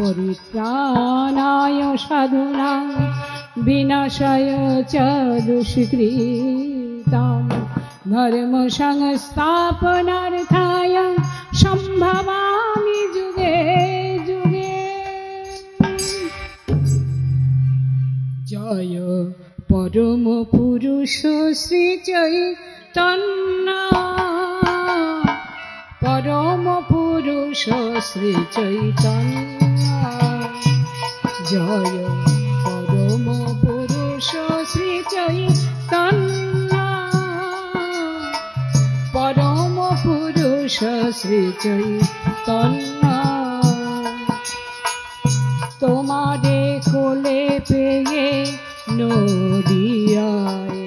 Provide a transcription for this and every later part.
परित्राणाय साधूनां विनाशाय च दुष्कृतां धर्म संस्थापनार्थाय सम्भवामि जुगे जुगे। जय परम पुरुष श्री चैतन्य परम पुरुष श्री चैतन्य जय परम पुरुष श्री चैतन्य परम पुरुष श्री चैतन्य। तुम्हारे कोले पेये नदियाए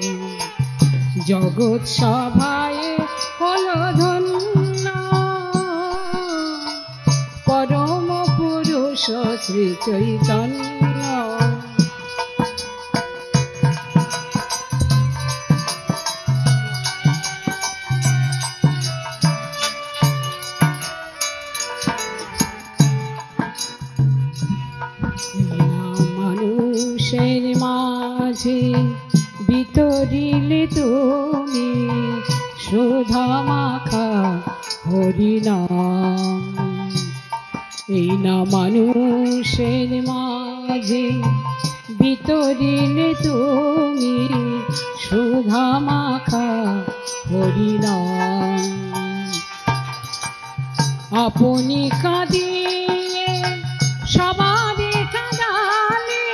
जगत सभाए हलो धन्य परम पुरुष श्री चैतन्य। মানুষের মাঝে বিতরিলে তুমি সুধা মাখা হরিনাম। এই না মানুষের মাঝে বিতরিলে তুমি সুধা মাখা হরিনাম। আপনি কাঁদিয়ে সবারে কাঁদালে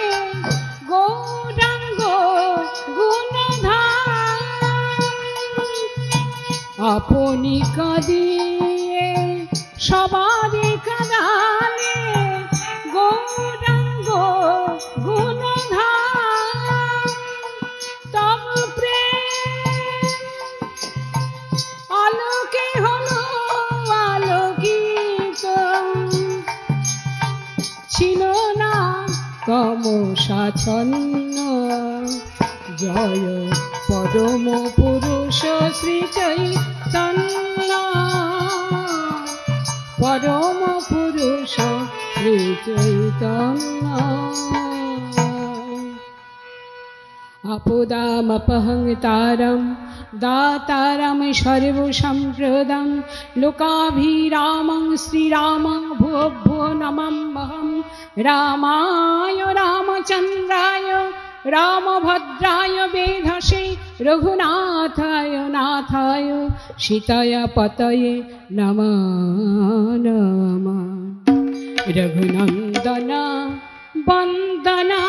গৌরাঙ্গ গুণধাম। আপনি কাঁদিয়ে সবারে কাঁদালে গৌরাঙ্গ গুণধাম। তব প্রেম আলোকে হলো আলোকিত ছিল না তমসাচ্ছন্ন। জয় পরম পুরুষ শ্রী চৈতন্য परम पुरुष श्री चैतन्य। आपदामपहंतारं दातारं सर्वसम्प्रदं लोकाभिरामं श्रीरामं भुवो भुवो नमाम्यहं। रामाय रामचन्द्राय रामभद्राय वेधसे रघुनाथाय नाथाय सीताय पतये नमः नमः। रघुनन्दन वन्दना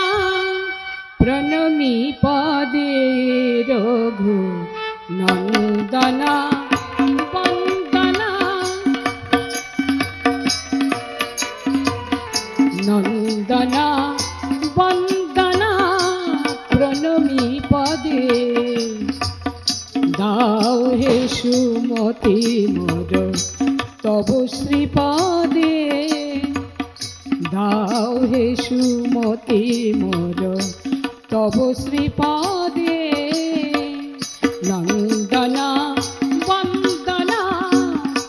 प्रणमि पदे रघुनन्दन वन्दना नन्दना वन्दना प्रणमि पदे। दाओ हे सुमति मोर तब श्रीपदे दाओ हे सुमति मोर तब श्रीपदे। नन्दना वन्दना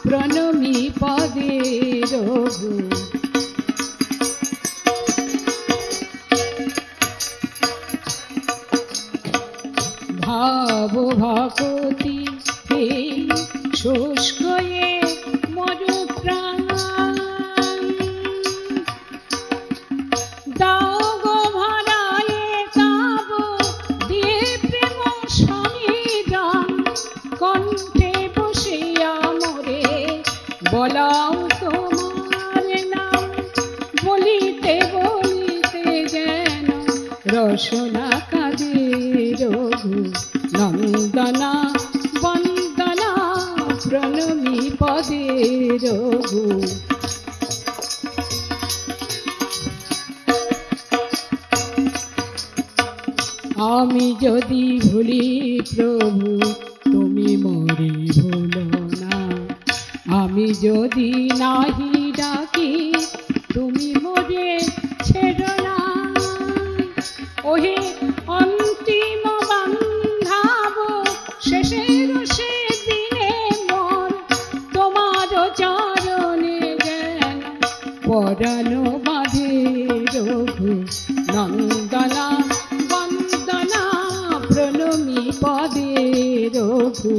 प्रणमि पदे रघु। भाव भगति हे शुष्क ये मरु प्राण। दाओ गो भराए ताब दिए प्रेम समिधान। कण्ठे बसिया मोरे बलाओ तोमार नाम। बलिते बलिते जेन रसना कादे रघु। नन्दना वन्दना प्रणमि पदे रघु। आमी यदि भूली प्रभु আমি যদি নাহি ডাকি তুমি মোরে ছেড়ো না। ওহে অন্তিম বান্ধাব শেষের সে দিনে মোর, তোমার চরণে যেন পরাণ বাঁধে রঘু নন্দনা। বন্দনা প্রণমী পদে রঘু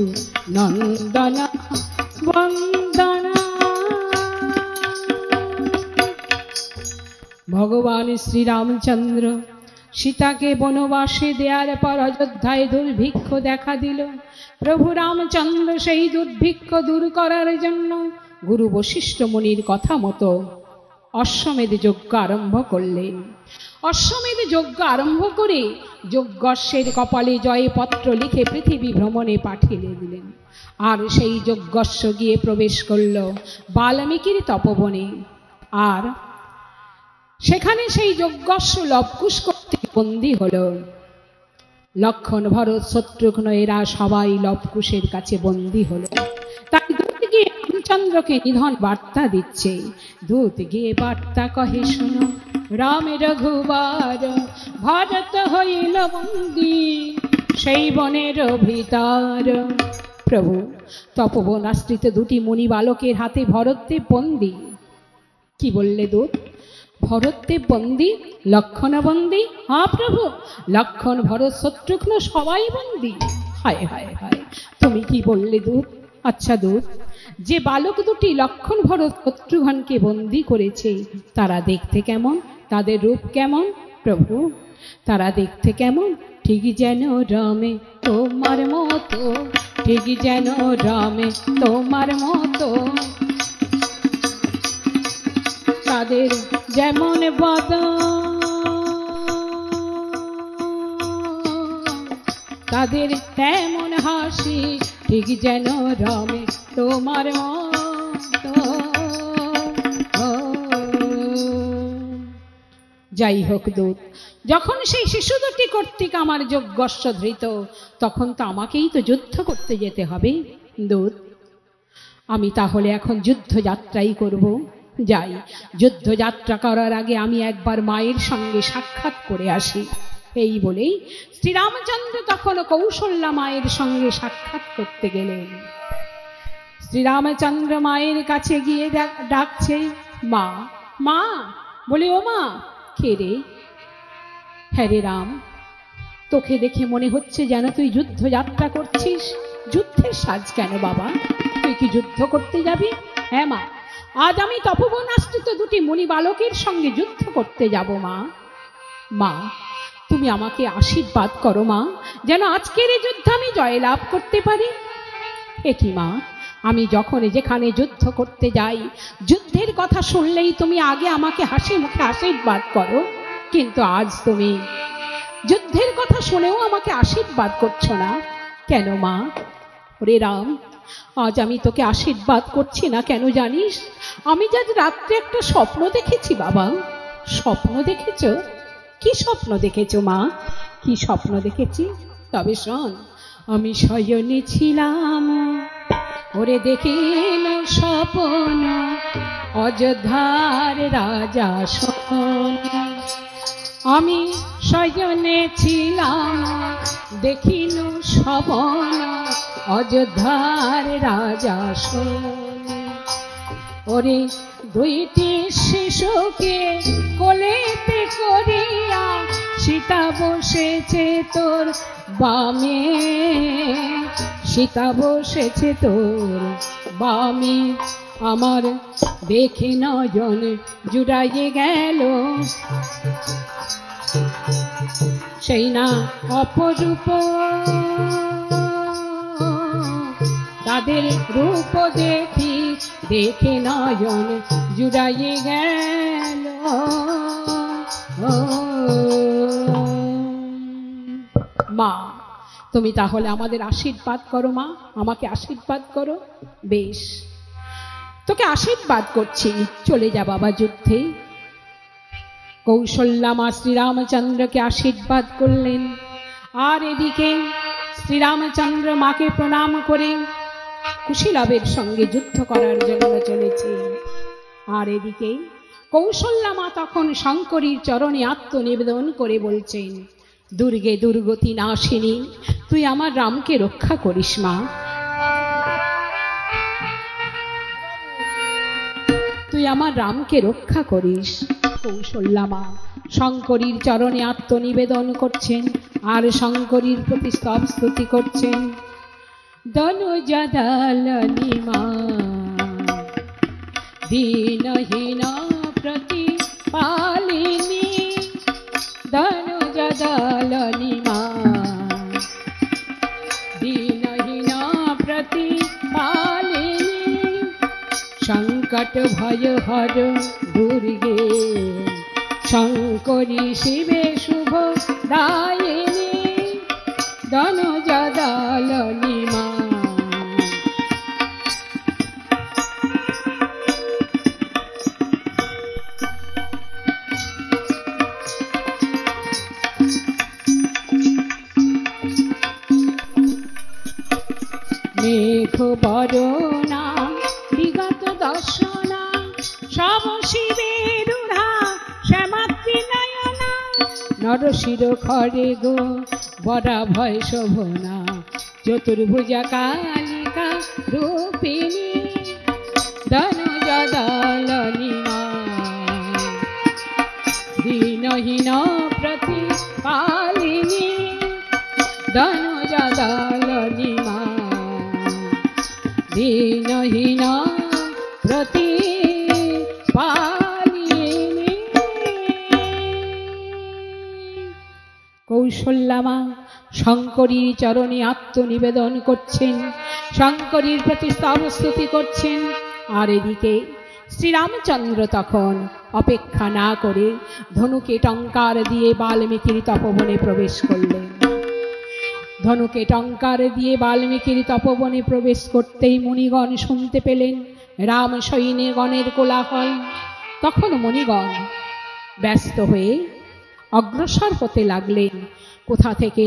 নন্দনা বন্দনা। ভগবান শ্রীরামচন্দ্র সীতাকে বনবাসে দেওয়ার পর অযোধ্যায় দুর্ভিক্ষ দেখা দিল। প্রভু রামচন্দ্র সেই দুর্ভিক্ষ দূর করার জন্য গুরু বশিষ্ঠ মুনির কথা মতো অশ্বমেধ যজ্ঞ আরম্ভ করলেন। অশ্বমেধ যজ্ঞ আরম্ভ করে যজ্ঞস্যের কপালে জয়পত্র লিখে পৃথিবী ভ্রমণে পাঠিয়ে দিলেন। আর সেই যজ্ঞস্য গিয়ে প্রবেশ করল বাল্মীকির তপবনে। আর সেখানে সেই যজ্ঞস্য লবকুশ করতে বন্দী হল। লক্ষণ ভরত শত্রুঘ্ন এরা সবাই লবকুশের কাছে বন্দী হল। তাই দূত গিয়ে রামচন্দ্রকে নিধন বার্তা দিচ্ছে। দূত গিয়ে বার্তা কহে শোনো, রামে রঘুবার ভরত হইল বন্দী সেই বনের ভিতর। প্রভু তপবন আশ্রিত দুটি মুনি বালকের হাতে ভরতদেব বন্দী। কি বললে দূত? ভরতদেব বন্দী, লক্ষণ বন্দী? হ্যাঁ প্রভু, লক্ষণ ভরত শত্রুঘ্ন সবাই বন্দী। হায় হায় হায়, তুমি কি বললে দূত? আচ্ছা দূত, যে বালক দুটি লক্ষণ ভরত শত্রুঘ্নকে বন্দী করেছে তারা দেখতে কেমন? তাদের রূপ কেমন? প্রভু তারা দেখতে কেমন? ঠিক যেন রামে তোমার মতো, ঠিক যেন রামে তোমার মতো। তাদের যেমন বদন, তাদের তেমন হাসি, ঠিক যেন রামে তোমার মতো। যাই হোক দূত, যখন সেই শিশু দুটি কর্তৃক আমার যজ্ঞস্য ধৃত, তখন তো আমাকেই তো যুদ্ধ করতে যেতে হবে। দূত আমি তাহলে এখন যুদ্ধযাত্রাই করব। যাই, যুদ্ধযাত্রা করার আগে আমি একবার মায়ের সঙ্গে সাক্ষাৎ করে আসি। এই বলেই শ্রীরামচন্দ্র তখন কৌশল্যা মায়ের সঙ্গে সাক্ষাৎ করতে গেলেন। শ্রীরামচন্দ্র মায়ের কাছে গিয়ে ডাকছে, মা মা। বলে ও মা, কে রে? হ্যাঁ রে রাম, তোকে দেখে মনে হচ্ছে যেন তুই যুদ্ধযাত্রা করছিস। যুদ্ধের সাজ কেন বাবা? তুই কি যুদ্ধ করতে যাবি? হ্যাঁ মা, আজ আমি তপবন আশ্রিত দুটি মুনি বালকের সঙ্গে যুদ্ধ করতে যাব মা। মা তুমি আমাকে আশীর্বাদ করো মা, যেন আজকের এই যুদ্ধ আমি জয়লাভ করতে পারি। এ কি মা, আমি যখন যেখানে যুদ্ধ করতে যাই, যুদ্ধের কথা শুনলেই তুমি আগে আমাকে হাসি মুখে আশীর্বাদ করো, কিন্তু আজ তুমি যুদ্ধের কথা শুনেও আমাকে আশীর্বাদ করছো না কেন মা? ওরে রাম, আজ আমি তোকে আশীর্বাদ করছি না কেন জানিস? আমি আজ রাত্রে একটা স্বপ্ন দেখেছি বাবা। স্বপ্ন দেখেছো? কি স্বপ্ন দেখেছো মা? কি স্বপ্ন দেখেছি? তবে শোন। আমি শয়নে ছিলাম, ওরে দেখিল স্বপ্ন, অযোধ্যার রাজা শোন। আমি শয়নে ছিলাম, দেখিল স্বপ্ন, অযোধ্যার রাজা শোন। ওরে দুইটি শিশুকে কোলেতে করিয়া সীতা বসেছে তোর বামে, সীতা বসেছে তোর বামে। আমার দেখে নয়ন জুড়াইয়ে গেল সেই না অপরূপ, তাদের রূপ দেখি দেখে নয়ন জুড়াইয়ে গেল। মা তুমি তাহলে আমাদের আশীর্বাদ করো মা, আমাকে আশীর্বাদ করো। বেশ, তোকে আশীর্বাদ করছি, চলে যা বাবা যুদ্ধে। কৌশল্যা মা শ্রীরামচন্দ্রকে আশীর্বাদ করলেন। আর এদিকে শ্রীরামচন্দ্র মাকে প্রণাম করে কুশীলবের সঙ্গে যুদ্ধ করার জন্য চলেছে। আর এদিকে কৌশল্যা মা তখন শঙ্করীর চরণে আত্মনিবেদন করে বলছেন, দুর্গে দুর্গতি নাশিনী, তুই আমার রামকে রক্ষা করিস মা, তুই আমার রামকে রক্ষা করিস। কৌশল্যা মা শঙ্করীর চরণে আত্মনিবেদন করছেন আর শঙ্করীর প্রতি স্তব স্তুতি করছেন। দনুজদালনী মা দীনহীন প্রতিপালিনী, দনুজদালনী মা দীনহীন প্রতিপালিনী, সংকট ভয় হর দুর্গে শঙ্করী শিবে শুভ দায়িনী, দনুজদালনী মা। মেঘ বরণা বিগত দর্শনা, সব শিবের রূঢ়া শ্যামাত্রী নয়না, নরশির খড়ে গো বরা ভয় শোভনা, চতুর্ভুজা কালিকা রূপিণী, দনুজদালনী মা দীনহীন প্রতিপালিনী, দনুজদালনী মা দীনহীন প্রতিপালিনী। কৌশল্যা মা শঙ্করীর চরণে আত্মনিবেদন করছেন, শঙ্করীর প্রতি স্তব স্তুতি করছেন। আর এদিকে শ্রীরামচন্দ্র তখন অপেক্ষা না করে ধনুকে টঙ্কার দিয়ে বাল্মীকির তপবনে প্রবেশ করলেন। ধনুকে টঙ্কার দিয়ে বাল্মীকির তপবনে প্রবেশ করতেই মুনিগণ শুনতে পেলেন রাম সৈন্যগণের কোলাহল। তখন মুনিগণ ব্যস্ত হয়ে অগ্রসর হতে লাগলেন। কোথা থেকে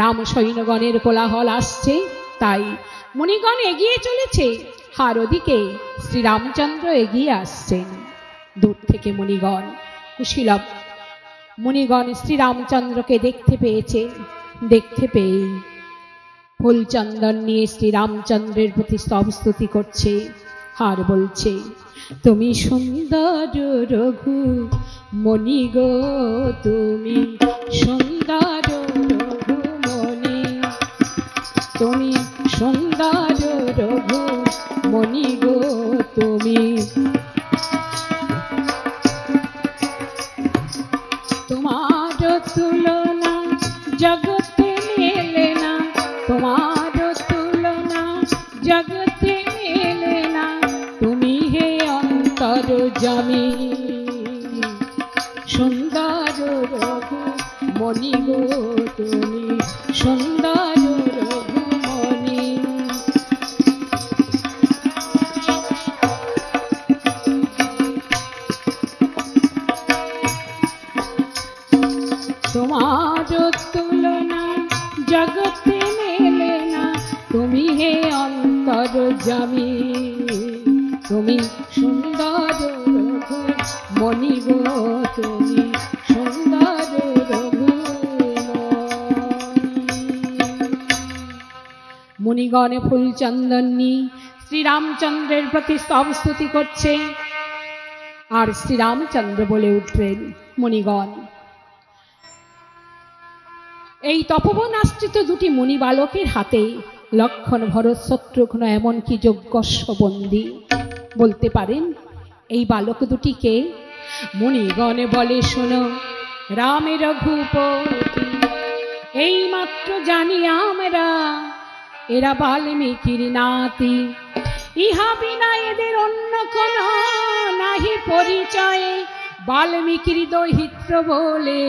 রাম সৈন্যগণের কোলাহল আসছে তাই মুনিগণ এগিয়ে চলেছে, আর ওদিকে শ্রীরামচন্দ্র এগিয়ে আসছেন। দূর থেকে মুনিগণ কুশীলব মুনিগণ শ্রীরামচন্দ্রকে দেখতে পেয়েছে। দেখতে পেয়ে ফুলচন্দন নিয়ে শ্রীরামচন্দ্রের প্রতি স্তব স্তুতি করছে আর বলছে, তুমি সুন্দর রঘু মণি গো, তুমি সুন্দর রঘু মণি, তুমি সুন্দর রঘু মণি গো, তুমি তোমার তুলনা জগতে মেলে না, তোমার তুলনা জগতে মেলে না, তুমি হে অন্তর্যামী, সুন্দর রঘু মণি গো, তুমি সুন্দর রঘু মণি। তোমার তুলনা জগতে মেলে না, তুমি হে অন্তর্যামী, তুমি সুন্দর রঘু মণি গো, তুমি সুন্দর রঘু মণি। মুনিগণে ফুলচন্দন নিয়ে শ্রীরামচন্দ্রের প্রতি স্তব স্তুতি করছে। আর শ্রীরামচন্দ্র বলে উঠলেন, মুনিগণ এই তপবন আশ্রিত দুটি মুনি বালকের হাতে লক্ষণ ভরত শত্রুঘ্ন এমনকি যজ্ঞস্ব বন্দী, বলতে পারেন এই বালক দুটিকে? মুনিগণে বলে, শোনো রামের রঘুপতি, এই মাত্র জানি আমরা এরা বাল্মীকির নাতি, ইহা বিনা এদের অন্য কোন নাহি পরিচয়, বাল্মীকির দহিত্র বলে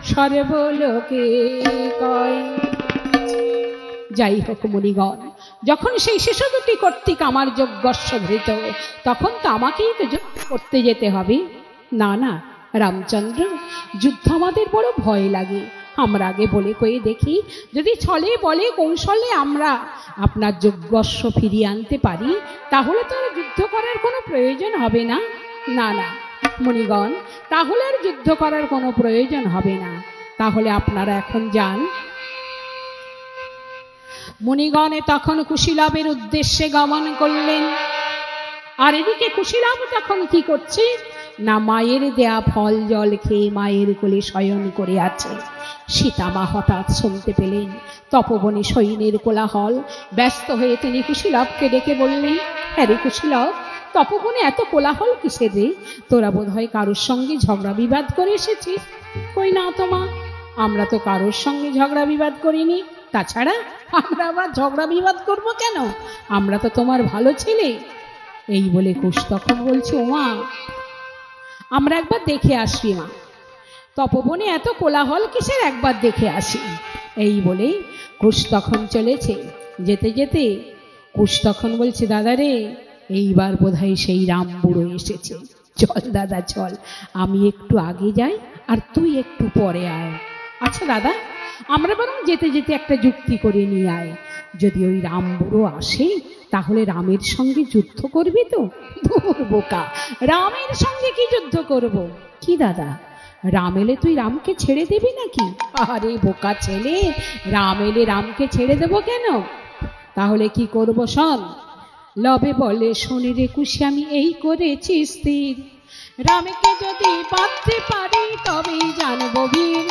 সর্বলোকে কয়। যাই হোক মুনিগণ, যখন সেই শিশু দুটি কর্তৃক আমার যজ্ঞস্ব ধৃত, তখন তো আমাকেই তো যুদ্ধ করতে যেতে হবে। না না রামচন্দ্র, যুদ্ধ আমাদের বড় ভয় লাগে, আমরা আগে বলে কয়ে দেখি, যদি ছলে বলে কৌশলে আমরা আপনার যজ্ঞস্ব ফিরিয়ে আনতে পারি, তাহলে তো আর যুদ্ধ করার কোনো প্রয়োজন হবে না। না না মুনিগণ, তাহলে আর যুদ্ধ করার কোনো প্রয়োজন হবে না। তাহলে আপনারা এখন যান। মুনিগণে তখন কুশীলবের উদ্দেশ্যে গমন করলেন। আর এদিকে কুশীলব তখন কি করছে না, মায়ের দেয়া ফল জল খেয়ে মায়ের কোলে শয়ন করে আছে। সীতামা হঠাৎ শুনতে পেলেন তপবনে সৈন্যের কোলাহল। ব্যস্ত হয়ে তিনি কুশীলবকে ডেকে বললেন, হ্যাঁ রে কুশীলব, তপবনে এত কোলাহল কিসের রে? তোরা বোধ হয় কারোর সঙ্গে ঝগড়া বিবাদ করে এসেছিস। কই না তো মা, আমরা তো কারোর সঙ্গে ঝগড়া বিবাদ করিনি। তাছাড়া আমরা আবার ঝগড়া বিবাদ করব কেন? আমরা তো তোমার ভালো ছেলে। এই বলে কুশ তখন বলছে, ওমা আমরা একবার দেখে আসি মা, তপবনে এত কোলাহল কিসের, একবার দেখে আসি। এই বলে কুশ তখন চলেছে। যেতে যেতে কুশ তখন বলছে, দাদা রে, এইবার বোধহয় সেই রাম বুড়ো এসেছে। চল দাদা চল, আমি একটু আগে যাই আর তুই একটু পরে আয়। আচ্ছা দাদা, আমরা বরং যেতে যেতে একটা যুক্তি করে নিয়ে আয়। যদি ওই রাম বুড়ো আসে তাহলে রামের সঙ্গে যুদ্ধ করবি তো? ধুর বোকা, রামের সঙ্গে কি যুদ্ধ করব? কি দাদা, রাম এলে তুই রামকে ছেড়ে দিবি নাকি? আরে বোকা ছেলে, রাম এলে রামকে ছেড়ে দেব কেন? তাহলে কি করব শোন। লবে বলে, শোনে রে কুশি, আমি এই করেছি স্থির, রামকে যদি বাঁধতে পারি তবেই জানব বীর।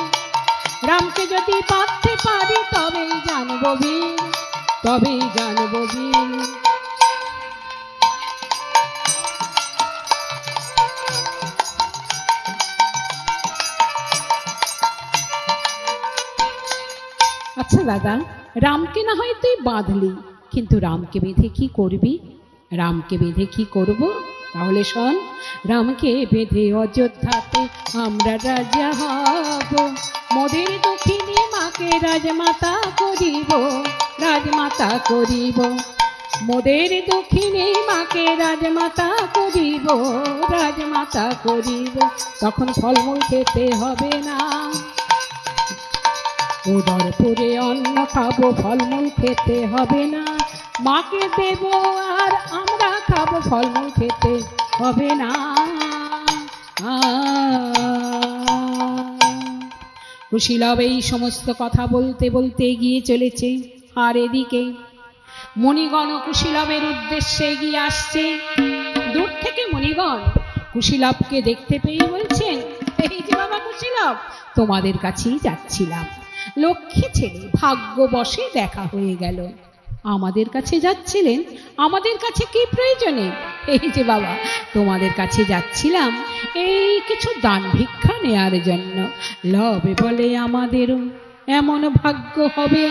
রামকে যদি বাঁধতে পারি তবেই জানব বীর, তবেই জানব বীর। আচ্ছা দাদা, রামকে না হয় তুই বাঁধলি, কিন্তু রামকে বেঁধে কি করবি? রামকে বেঁধে কি করব? তাহলে শোন, রামকে বেঁধে অযোধ্যাতে আমরা রাজা হব, মোদের দক্ষিণী মাকে রাজমাতা করিব, রাজমাতা করিব। মোদের দক্ষিণী মাকে রাজমাতা করিব, রাজমাতা করিব। তখন ফলমূল খেতে হবে না, উদর পুরে অন্ন খাবো, ফলমূল খেতে হবে না। মাকে দেব আর আমরা খাবো, ফলমূল খেতে হবে না। কুশীলব এই সমস্ত কথা বলতে বলতে এগিয়ে চলেছে। আর এদিকে মণিগণ কুশীলবের উদ্দেশ্যে এগিয়ে আসছে। দূর থেকে মণিগণ কুশীলবকে দেখতে পেয়ে বলছেন, এই যে বাবা কুশীলব, তোমাদের কাছেই যাচ্ছিলাম। লক্ষ্মী ছেলে, ভাগ্যবশে দেখা হয়ে গেল। আমাদের কাছে যাচ্ছিলেন? আমাদের কাছে কি প্রয়োজনে? এই যে বাবা, তোমাদের কাছে যাচ্ছিলাম এই কিছু দান ভিক্ষা নেয়ার জন্য। লবে বলে আমাদেরও এমন ভাগ্য হবে,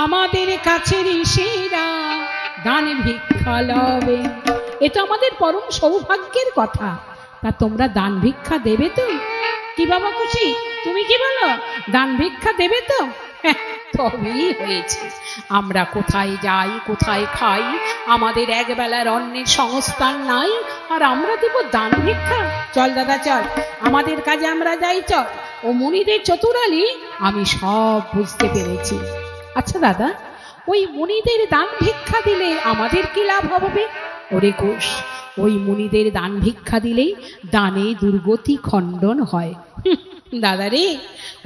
আমাদের কাছে ঋষিরা দান ভিক্ষা লবে। এ তো আমাদের পরম সৌভাগ্যের কথা। তা তোমরা দান ভিক্ষা দেবে তো? কি বাবা খুশি, তুমি কি বলো, দান ভিক্ষা দেবে তো? তবেই হয়েছে। আমরা কোথায় যাই, কোথায় খাই, আমাদের একবেলার অন্নের সংস্থান নাই, আর আমরা দেব দান ভিক্ষা? চল দাদা চল, আমাদের কাজে আমরা যাই, চল। ও মুনিদের চতুরালি আমি সব বুঝতে পেরেছি। আচ্ছা দাদা, ওই মুনিদের দান ভিক্ষা দিলে আমাদের কি লাভ হবে? ওরে কোষ, ওই মুনিদের দান ভিক্ষা দিলেই দানে দুর্গতি খণ্ডন হয়। দাদা রে,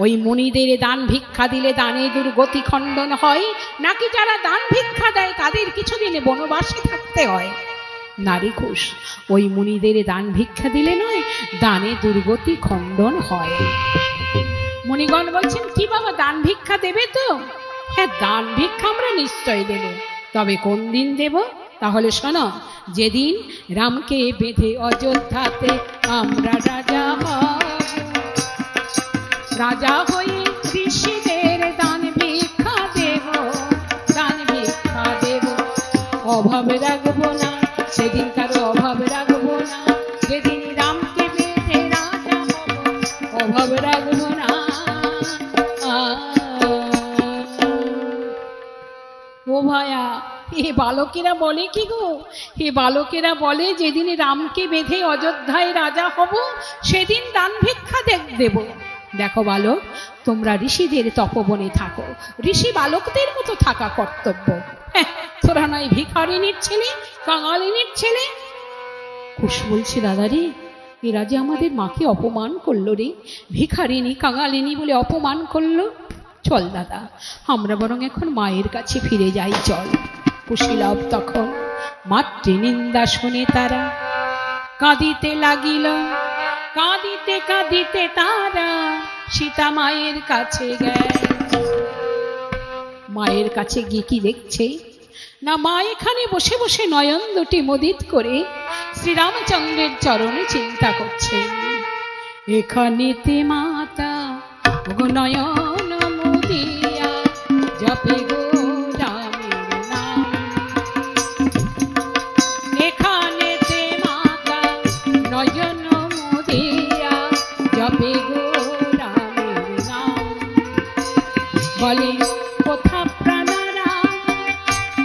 ওই মুনিদের দান ভিক্ষা দিলে দানে দুর্গতি খণ্ডন হয়, নাকি যারা দান ভিক্ষা দেয় তাদের কিছুদিন বনবাসে থাকতে হয়? নারী কোষ, ওই মুনিদের দান ভিক্ষা দিলে নয়, দানে দুর্গতি খণ্ডন হয়। মুনিগণ বলছেন, কি বাবা দান ভিক্ষা দেবে তো? হ্যাঁ, দান ভিক্ষা আমরা নিশ্চয় দেব, তবে কোন দিন দেব? তাহলে শোনো, যেদিন রামকে বেঁধে অযোধ্যাতে আমরা রাজা হব, রাজা হয়ে ঋষিদের দান ভিক্ষা দেব, দান ভিক্ষা দেব। অভাব রাখবো না, সেদিন কারো অভাব রাখবো না, যেদিন রামকে বেঁধে রাজা হব, অভাব রাখবো না। ও ভায়া, এ বালকেরা বলে কি গো, এ বালকেরা বলে যেদিন রামকে বেঁধে অযোধ্যায় রাজা হব সেদিন দান ভিক্ষা দেব। দেখো বালক, তোমরা ঋষিদের তপবনে থাকো, ঋষি বালকদের মতো থাকা কর্তব্য। হ্যাঁ, তোরা নয় ভিখারিনীর ছেলে, কাঙালিনীর ছেলে। কুশ বলছে, দাদারে, এরা যে আমাদের মাকে অপমান করলো রে, ভিখারিনী কাঙালিনী বলে অপমান করলো। চল দাদা, আমরা বরং এখন মায়ের কাছে ফিরে যাই, চল। কুশীলব তখন মাতৃ নিন্দা শুনে তারা কাঁদিতে লাগিল। কাঁদিতে কাঁদিতে তারা সীতা মায়ের কাছে গেল। মায়ের কাছে গিয়ে কি দেখছে না, মা এখানে বসে বসে নয়ন দুটি মুদিত করে শ্রীরামচন্দ্রের চরণে চিন্তা করছে। এখানেতে মাতা নয়ন মুদিয়া জপে গো রামের নাম। এখানেতে মাতা নয়ন মুদিয়া জপে গো রামের নাম। বলে কোথা প্রাণারা,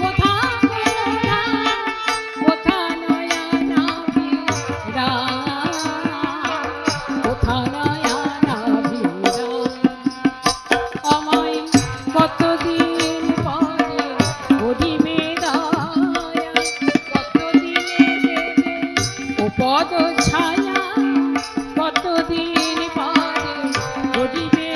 কোথা গুণরা, কোথা নয়না বীরা, কোথা নয়না বীরা। আমায় কতদিন পরে করিবে দয়া, কতদিনে দেবে ও পদ ছায়া, কতদিন পরে করিবে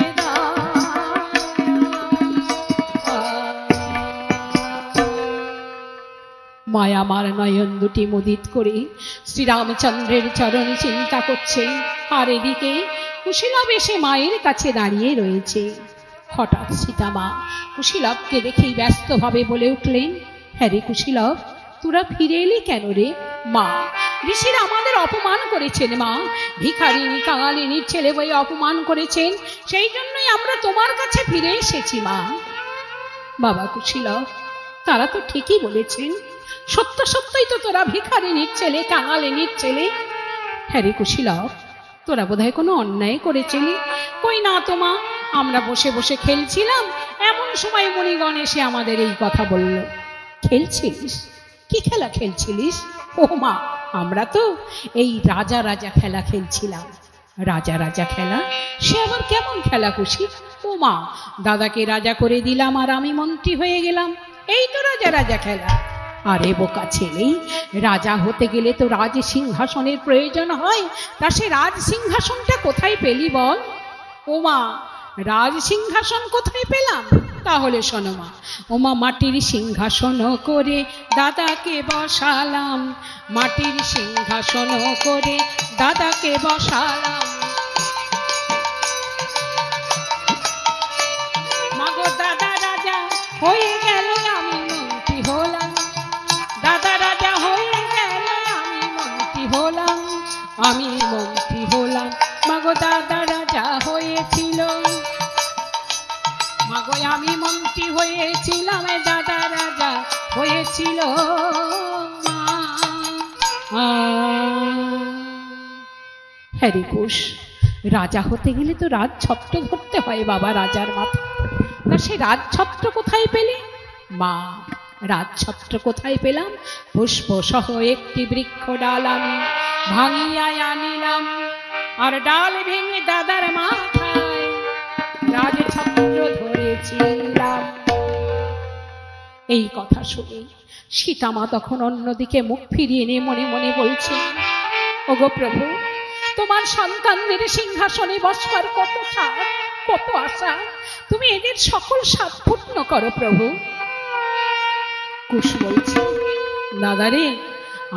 মায়া। আমার নয়ন দুটি মুদিত করে শ্রীরামচন্দ্রের চরণে চিন্তা করছে। আর এদিকে কুশীলব এসে মায়ের কাছে দাঁড়িয়ে রয়েছে। হঠাৎ সীতা মা কুশীলবকে দেখেই ব্যস্তভাবে বলে উঠলেন, হ্যাঁ রে কুশীলব, তোরা ফিরে এলি কেন রে? মা, ঋষিরা আমাদের অপমান করেছেন মা, ভিখারিনী কাঙালিনীর ছেলে বলে অপমান করেছেন, সেই জন্যই আমরা তোমার কাছে ফিরে এসেছি মা। বাবা কুশীলব, তারা তো ঠিকই বলেছেন, সত্য সত্যই তো তোরা ভিখারিনীর ছেলে, কাঙালিনীর ছেলে। হ্যাঁ রে কুশীলব, তোরা বোধহয় কোনো অন্যায় করেছিলি। কই না তো মা, আমরা বসে বসে খেলছিলাম, এমন সময় মণিগণ এসে আমাদের এই কথা বলল। খেলছিলিস? কি খেলা খেলছিলিস? ও মা, আমরা তো এই রাজা রাজা খেলা খেলছিলাম। রাজা রাজা খেলা? সে আবার কেমন খেলা কুশি? ও মা, দাদাকে রাজা করে দিলাম আর আমি মন্ত্রী হয়ে গেলাম, এই তো রাজা রাজা খেলা। আরে বোকা ছেলে, রাজা হতে গেলে তো রাজ সিংহাসনের প্রয়োজন হয়, তা সে রাজ সিংহাসনটা কোথায় পেলি বল? ও মা, রাজ সিংহাসন কোথায় পেলাম? তাহলে শোনো মা, ওমা মাটির সিংহাসন করে দাদাকে বসালাম, মাটির সিংহাসন করে দাদাকে বসালাম। মাগো দাদা রাজা হয়ে গেল, আমি মন্ত্রী হলাম। দাদা রাজা হয়ে গেল, আমি মন্ত্রী হলাম, আমি মন্ত্রী হলাম। মাগো দাদা রাজা হয়েছিল, মাগো আমি মন্ত্রী হয়েছিলাম, দাদা রাজা হয়েছিল। হ্যারি কুশ, রাজা হতে গেলে তো রাজছত্র ধরতে হয় বাবা, রাজার মাথা। তা সে রাজছত্র কোথায় পেলে? মা, রাজছত্র কোথায় পেলাম? পুষ্প সহ একটি বৃক্ষ ডাল আমি ভাঙিয়া আনিলাম, আর ডাল ভেঙে দাদার মাথায় রাজছত্র ধরেছিলাম। এই কথা শুনে সীতামা তখন অন্যদিকে মুখ ফিরিয়ে নিয়ে মনে মনে বলছে, ওগো প্রভু, তোমার সন্তানদের সিংহাসনে বসবার কত সাধ, কত আশা, তুমি এদের সকল সাধ পূর্ণ করো প্রভু। কুশ বলছে, দাদারে,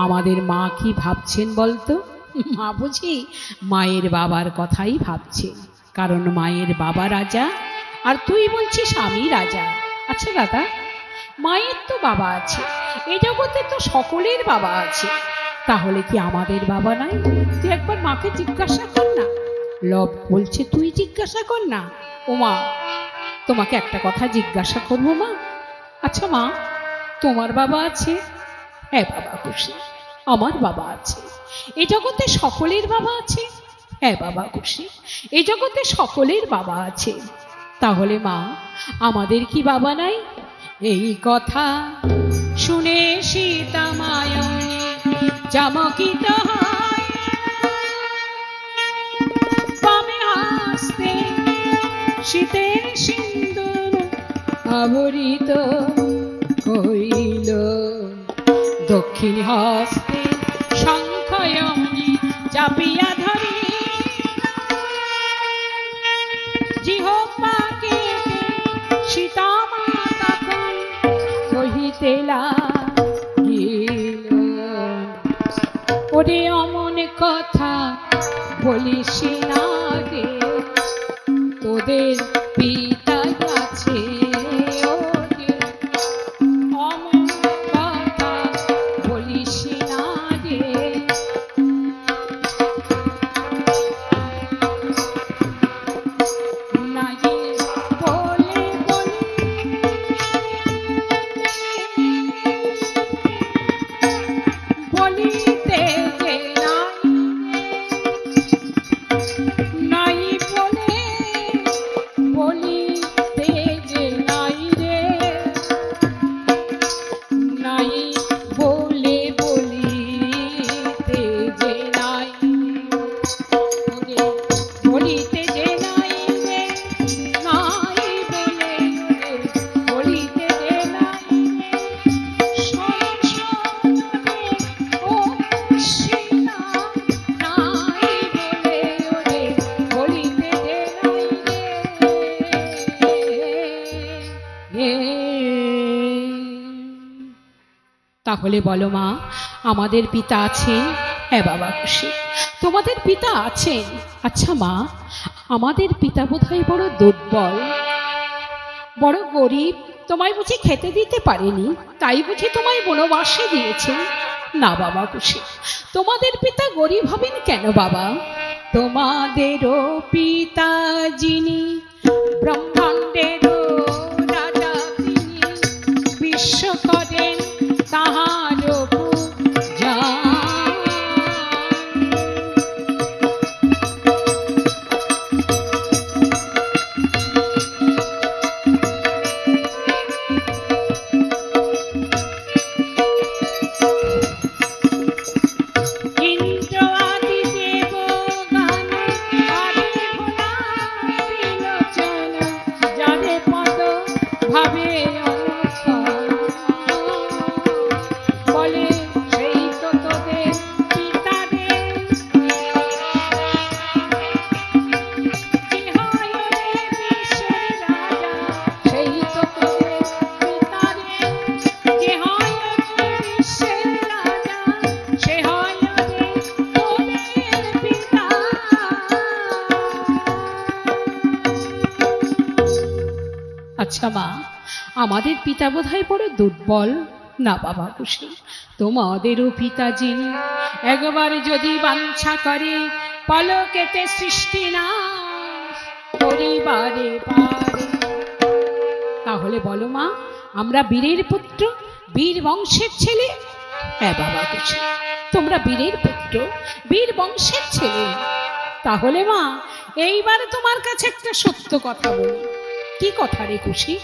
আমাদের মা কি ভাবছেন বলতো? মা বুঝি মায়ের বাবার কথাই ভাবছেন, কারণ মায়ের বাবা রাজা আর তুই বলছিস আমি রাজা। আচ্ছা দাদা, মায়ের তো বাবা আছে, এই জগতে তো সকলের বাবা আছে, তাহলে কি আমাদের বাবা নাই? তুই একবার মাকে জিজ্ঞাসা কর না। লব বলছে, তুই জিজ্ঞাসা কর না। ও মা, তোমাকে একটা কথা জিজ্ঞাসা করবো মা। আচ্ছা মা, তোমার বাবা আছে? হ্যাঁ বাবা খুশি, আমার বাবা আছে। এই জগতে সকলের বাবা আছে? হ্যাঁ বাবা খুশি, এই জগতে সকলের বাবা আছে। তাহলে মা, আমাদের কি বাবা নাই? এই কথা শুনে সীতা মায়নে চমকিত হয়, বামে হাসতে আবরিত কইল দক্ষিণ হস্তে শঙ্খয়মনি চাপিয়া ধরি জিহ্বাকে সীতা মাতা কহিতে লাগিল ওরে অমন কথা বলিস না গে তোদের পিতা আছে অমন কথা বলিস না গে নাই বলে বলিতে যে নাই বলে বলিতে যে নাই রে নাই বলে বলিতে যে নাই বলিতে যে নাই রে নাই বলে বলিতে যে নাই সংসারে ও সীনা নাই বলে ওরে বলিতে যে নাই রে তাহলে বলো মা আমাদের পিতা আছেন হ্যাঁ বাবা খুশি তোমাদের পিতা আছেন আচ্ছা মা আমাদের পিতা বোধহয় বড় দুর্বল বড় গরিব তোমায় বুঝি খেতে দিতে পারেনি তাই বুঝি তোমায় বনবাসে দিয়েছেন না বাবা খুশি তোমাদের পিতা গরিব হবেন কেন বাবা তোমাদেরও পিতা যিনি ব্রহ্মাণ্ডেরও রাজা তিনি বিশ্ব করেন তাহারও পূজা ইন্দ্র আদি দেবগণ আরে ভোলা বিলোচন যারে পদ ভাবে বলে সেই তো তোদের পিতা রে যে হয় রে বিশ্বের রাজা সেই তো তোদের পিতা রে যে হয় রে বিশ্বের রাজা সে হয় রে তোদের পিতা আচ্ছা মা আমাদের পিতা বোধহয় বড় দুর্বল না বাবা খুশি তোমাদেরও পিতা যিনি একবার যদি বাঞ্ছা করে পলকেতে সৃষ্টি না পরিবারে পারে তাহলে বলো মা আমরা বীরের পুত্র বীর বংশের ছেলে হ্যাঁ বাবা খুশি তোমরা বীরের পুত্র বীর বংশের ছেলে তাহলে মা এইবার তোমার কাছে একটা সত্য কথা বলি কি কথা রে খুশি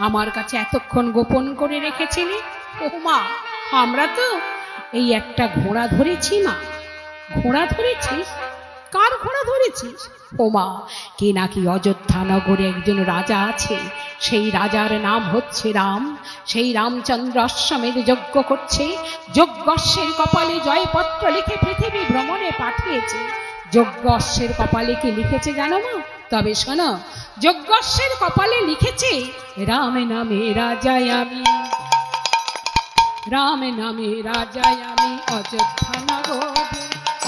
আমার কাছে এতক্ষণ গোপন করে রেখেছিলি ও মা আমরা তো এই একটা ঘোড়া ধরেছি মা ঘোড়া ধরেছিস কার ঘোড়া ধরেছিস ও মা কে নাকি অযোধ্যা নগরে একজন রাজা আছে সেই রাজার নাম হচ্ছে রাম সেই রামচন্দ্র অশ্বমেধ যজ্ঞ করছে যজ্ঞ অশ্বের কপালে জয়পত্র লিখে পৃথিবী ভ্রমণে পাঠিয়েছে যজ্ঞ অশ্বের কপালে কি লিখেছে জানো মা তবে শোনো যজ্ঞ অশ্বের কপালে লিখেছে রাম নামে রাজায় আমি রাম নামে রাজায় আমি অযোধ্যা নগরে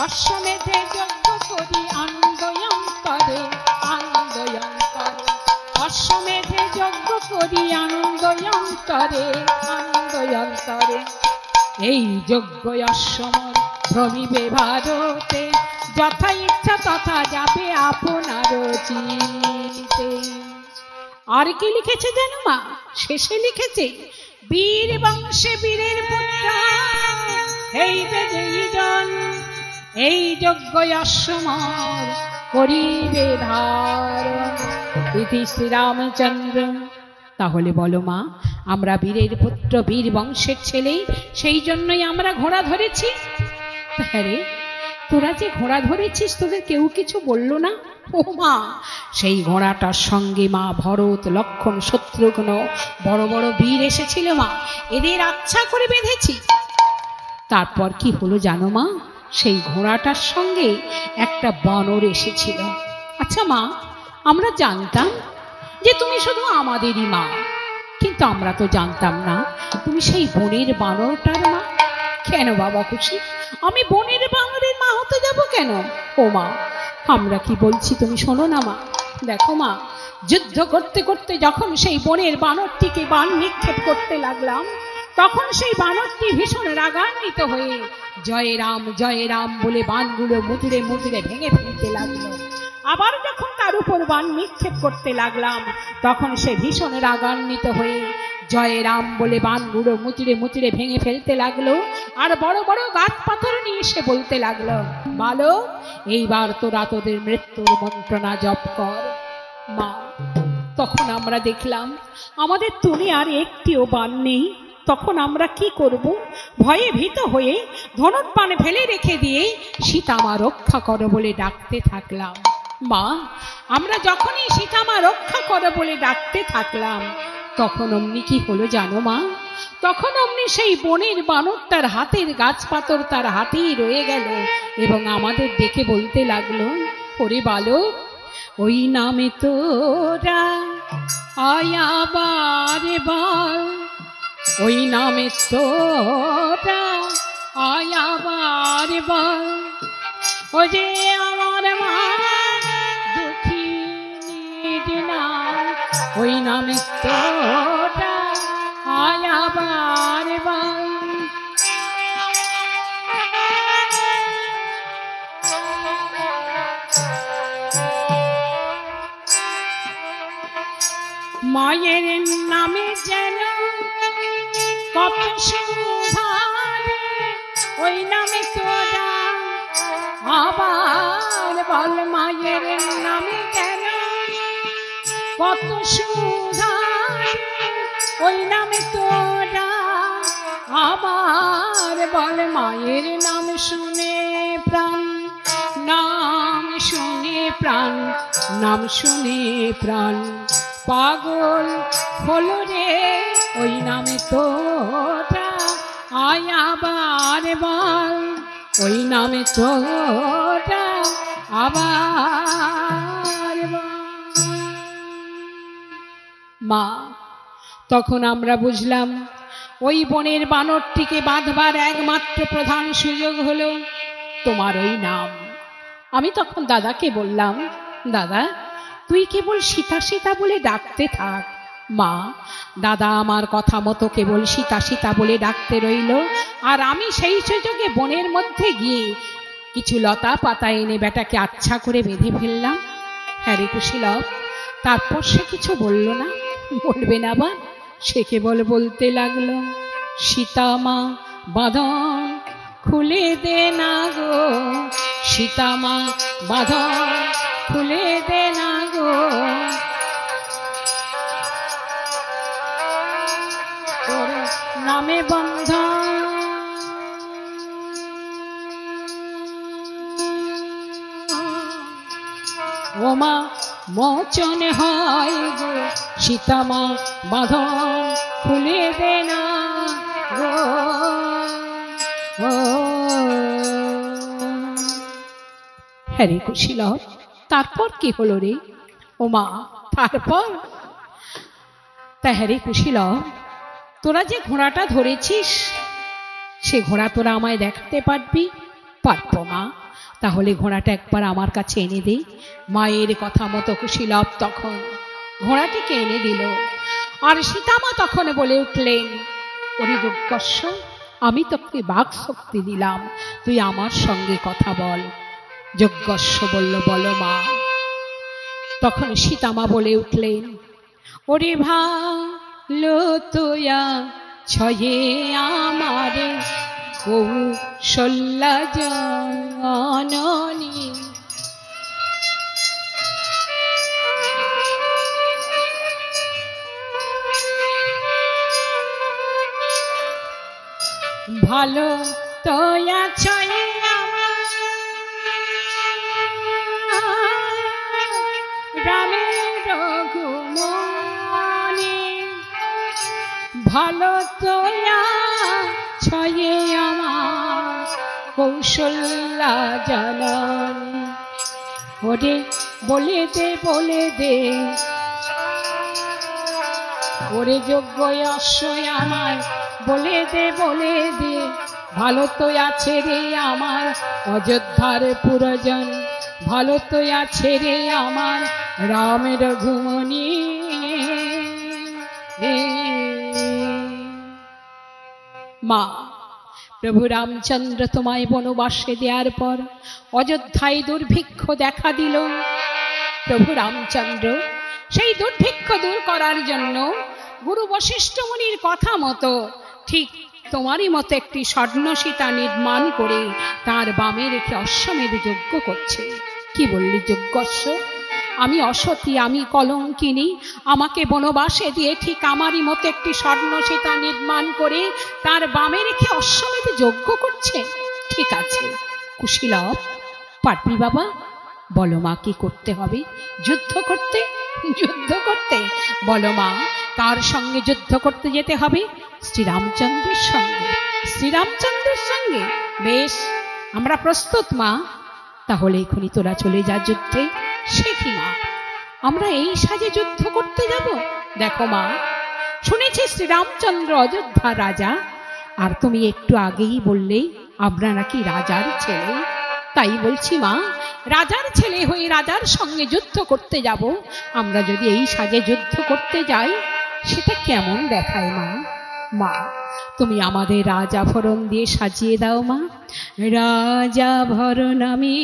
অশ্বমেধে যজ্ঞ করি আনন্দয়ন্তরে আনন্দয়ন্তরে অশ্বমেধে যজ্ঞ করি আনন্দয়ন্তরে আনন্দয়ন্তরে এই যজ্ঞ অশ্বমর ভ্রমিবে ভারতে যথা ইচ্ছা তথা যাবে আপনার চিতে আর কি লিখেছে জানো মা শেষে লিখেছে বীর বংশে বীরের পুত্র এই বেজন এই যজ্ঞ অশ্বমর করিবে ধারণ ইতি শ্রীরামচন্দ্র তাহলে বলো মা আমরা বীরের পুত্র বীর বংশের ছেলে সেই জন্যই আমরা ঘোড়া ধরেছি হ্যাঁ রে তোরা যে ঘোড়া ধরেছিস তোদের কেউ কিছু বললো না? ও মা, সেই ঘোড়াটার সঙ্গে মা ভরত, লক্ষ্মণ, শত্রুঘ্ন বড় বড় বীর এসেছিল মা, এদের আচ্ছা করে বেঁধেছি। তারপর কি হলো জানো মা? সেই ঘোড়াটার সঙ্গে একটা বানর এসেছিল। আচ্ছা মা, আমরা জানতাম যে তুমি শুধু আমাদেরই মা, কিন্তু আমরা তো জানতাম না তুমি সেই বনের বানরটার মা। কেন বাবা খুশি, আমি বনের বানরের মা হতে যাব কেন? ও মা, আমরা কি বলছি তুমি শোনো না মা। দেখো মা, যুদ্ধ করতে করতে যখন সেই বনের বানরটিকে বান নিক্ষেপ করতে লাগলাম, তখন সেই বানরটি ভীষণ রাগান্বিত হয়ে জয় রাম বলে বানগুলো মুচড়ে মুচড়ে ভেঙে ফেলতে লাগলো। আবার যখন তার উপর বান নিক্ষেপ করতে লাগলাম, তখন সে ভীষণ রাগান্বিত হয়ে জয় রাম বলে বানগুলো মুচড়ে মুচড়ে ভেঙে ফেলতে লাগলো। আর বড় বড় গাছ পাথর নিয়ে সে বলতে লাগলো, বালক, এইবার তোরা তোদের মৃত্যুর মন্ত্রণা জপ কর। মা, তখন আমরা দেখলাম আমাদের তুলে আর একটিও বান নেই। তখন আমরা কি করব? ভয়ে ভীত হয়ে ধনুর্বাণ ফেলে রেখে দিয়ে সীতামা রক্ষা করো বলে ডাকতে থাকলাম। মা, আমরা যখনই সীতামা রক্ষা করো বলে ডাকতে থাকলাম, তখন অমনি কি হলো জানো মা? তখন অমনি সেই বনের বানরটার হাতের গাছ পাথর তার হাতেই রয়ে গেল এবং আমাদের দেখে বলতে লাগলো, ওরে বালক, ওই নামে তোরা আয়াবার বল, ওই নামে তোরা আয়াবার বল, ও যে আমার মা দুঃখিনীর নাম, ওই নামে তোরা আয়াবার বল। মায়ের নামে যেন কত সুধারে, ওই নামে তোরা আবার বল, মায়ের নামে যেন কত সুধারে, ওই নামে তোরা আবার বল। মায়ের নাম শুনে প্রাণ, নাম শুনে প্রাণ, নাম শুনে প্রাণ পাগল হলো রে, ওই নামে তোরা আয়াবার বল, ওই নামে তোরা আবার বল। মা, তখন আমরা বুঝলাম ওই বনের বানরটিকে বাঁধবার একমাত্র প্রধান সুযোগ হলো তোমার ওই নাম। আমি তখন দাদাকে বললাম, দাদা, তুই কেবল সীতা সীতা বলে ডাকতে থাক। মা, দাদা আমার কথা মতো কেবল সীতা সীতা বলে ডাকতে রইল, আর আমি সেই সুযোগে বনের মধ্যে গিয়ে কিছু লতা পাতা এনে বেটাকে আচ্ছা করে বেঁধে ফেললাম। হ্যাঁ রে কুশীলব, তারপর সে কিছু বলল না। বলবে না বা, সে কেবল বলতে লাগলো, সীতামা বাঁধন খুলে দে না গো, সীতামা বাঁধন খুলে দে না গো, তোর নামে বন্ধন ওমা মোচন হয় গো, সীতামা বাঁধন খুলে দে না গো। হ্যারে কুশীলব, তারপর কি হলো রে? ও মা, তারপর তা হ্যারে কুশীলব, তোরা যে ঘোড়াটা ধরেছিস সে ঘোড়া তোরা আমায় দেখাতে পারবি? পারবো মা। তাহলে ঘোড়াটা একবার আমার কাছে এনে দে। মায়ের কথা মতো কুশীলব তখন ঘোড়াটিকে এনে দিল। আর সীতামা তখন বলে উঠলেন, ওরে দুর্গস্য, আমি তোকে বাক শক্তি দিলাম, তুই আমার সঙ্গে কথা বল। যজ্ঞস্য বলল, বলো মা। তখন সীতামা বলে উঠলেন, ওরে ভালো তোয়া ছয়ে আমারে কৌশল্যা জননী, ভালো তোয়া ছয়ে আমার রামের রঘুমনি ভালো তোয়া ছয়ে আমার কৌশল্যা জননী। ওরে বলে দে ওরে যোগ্য অশ্বয় আমার বলে দে ভালো তো আছে রে আমার অযোধ্যার পুরজন, ভালো তো আছে রে আমার রামের রঘুমনি। মা, প্রভু রামচন্দ্র তোমায় বনবাসে দেওয়ার পর অযোধ্যায় দুর্ভিক্ষ দেখা দিল। প্রভু রামচন্দ্র সেই দুর্ভিক্ষ দূর করার জন্য গুরু বশিষ্ঠ মুনির কথা মতো ঠিক তোমারই মতো একটি স্বর্ণ সীতা নির্মাণ করে তার বামে রেখে অশ্বমেধ যজ্ঞ করছে। কি বললি যজ্ঞস্ব? আমি অসতী, আমি কলঙ্কিনী, আমাকে বনবাসে দিয়ে ঠিক আমারই মতো একটি স্বর্ণ সীতা নির্মাণ করে তার বামে রেখে অশ্বমেধ যজ্ঞ করছে। ঠিক আছে কুশীলব, পারবি বাবা? বলো মা কি করতে হবে? যুদ্ধ করতে বলো মা, কার সঙ্গে যুদ্ধ করতে যেতে হবে? শ্রীরামচন্দ্রের সঙ্গে। বেশ, আমরা প্রস্তুত মা। তাহলে এখনই তোরা চলে যা যুদ্ধে। সে কি মা, আমরা এই সাজে যুদ্ধ করতে যাব? দেখো মা, শুনেছি শ্রীরামচন্দ্র অযোধ্যা রাজা, আর তুমি একটু আগেই বললে আমরা নাকি রাজার ছেলে। তাই বলছি মা, রাজার ছেলে হয়ে রাজার সঙ্গে যুদ্ধ করতে যাব। আমরা যদি এই সাজে যুদ্ধ করতে যাই সেটা কেমন দেখায় মা? মা, তুমি আমাদের রাজাভরণ দিয়ে সাজিয়ে দাও মা। রাজাভরণ আমি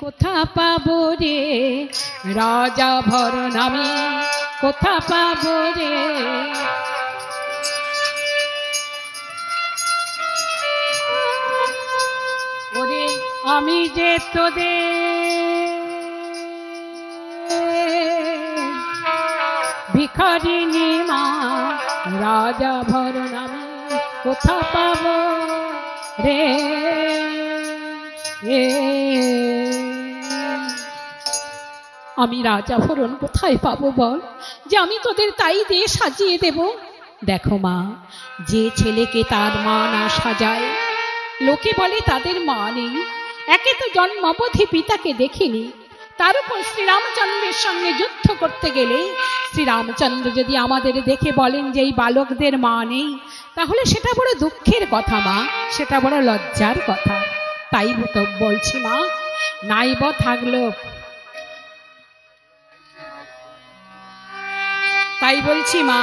কোথা পাবো রে, রাজাভরণ আমি কোথা পাবো রে। ওরে আমি যে তোদের ভিখারিনী মা, রাজাভরণ আমি কোথা পাবো রে। আমি রাজাভরণ কোথায় পাবো বল, যে আমি তোদের তাই দিয়ে সাজিয়ে দেব? দেখো মা, যে ছেলেকে তার মা না সাজায় লোকে বলে তাদের মা নেই। একে তো জন্মাবধি পিতাকে দেখিনি, তার উপর শ্রীরামচন্দ্রের সঙ্গে যুদ্ধ করতে গেলে শ্রীরামচন্দ্র যদি আমাদের দেখে বলেন যে এই বালকদের মা নেই, তাহলে সেটা বড় দুঃখের কথা মা, সেটা বড় লজ্জার কথা। তাই তো বলছি মা, নাইব থাকলো, তাই বলছি মা,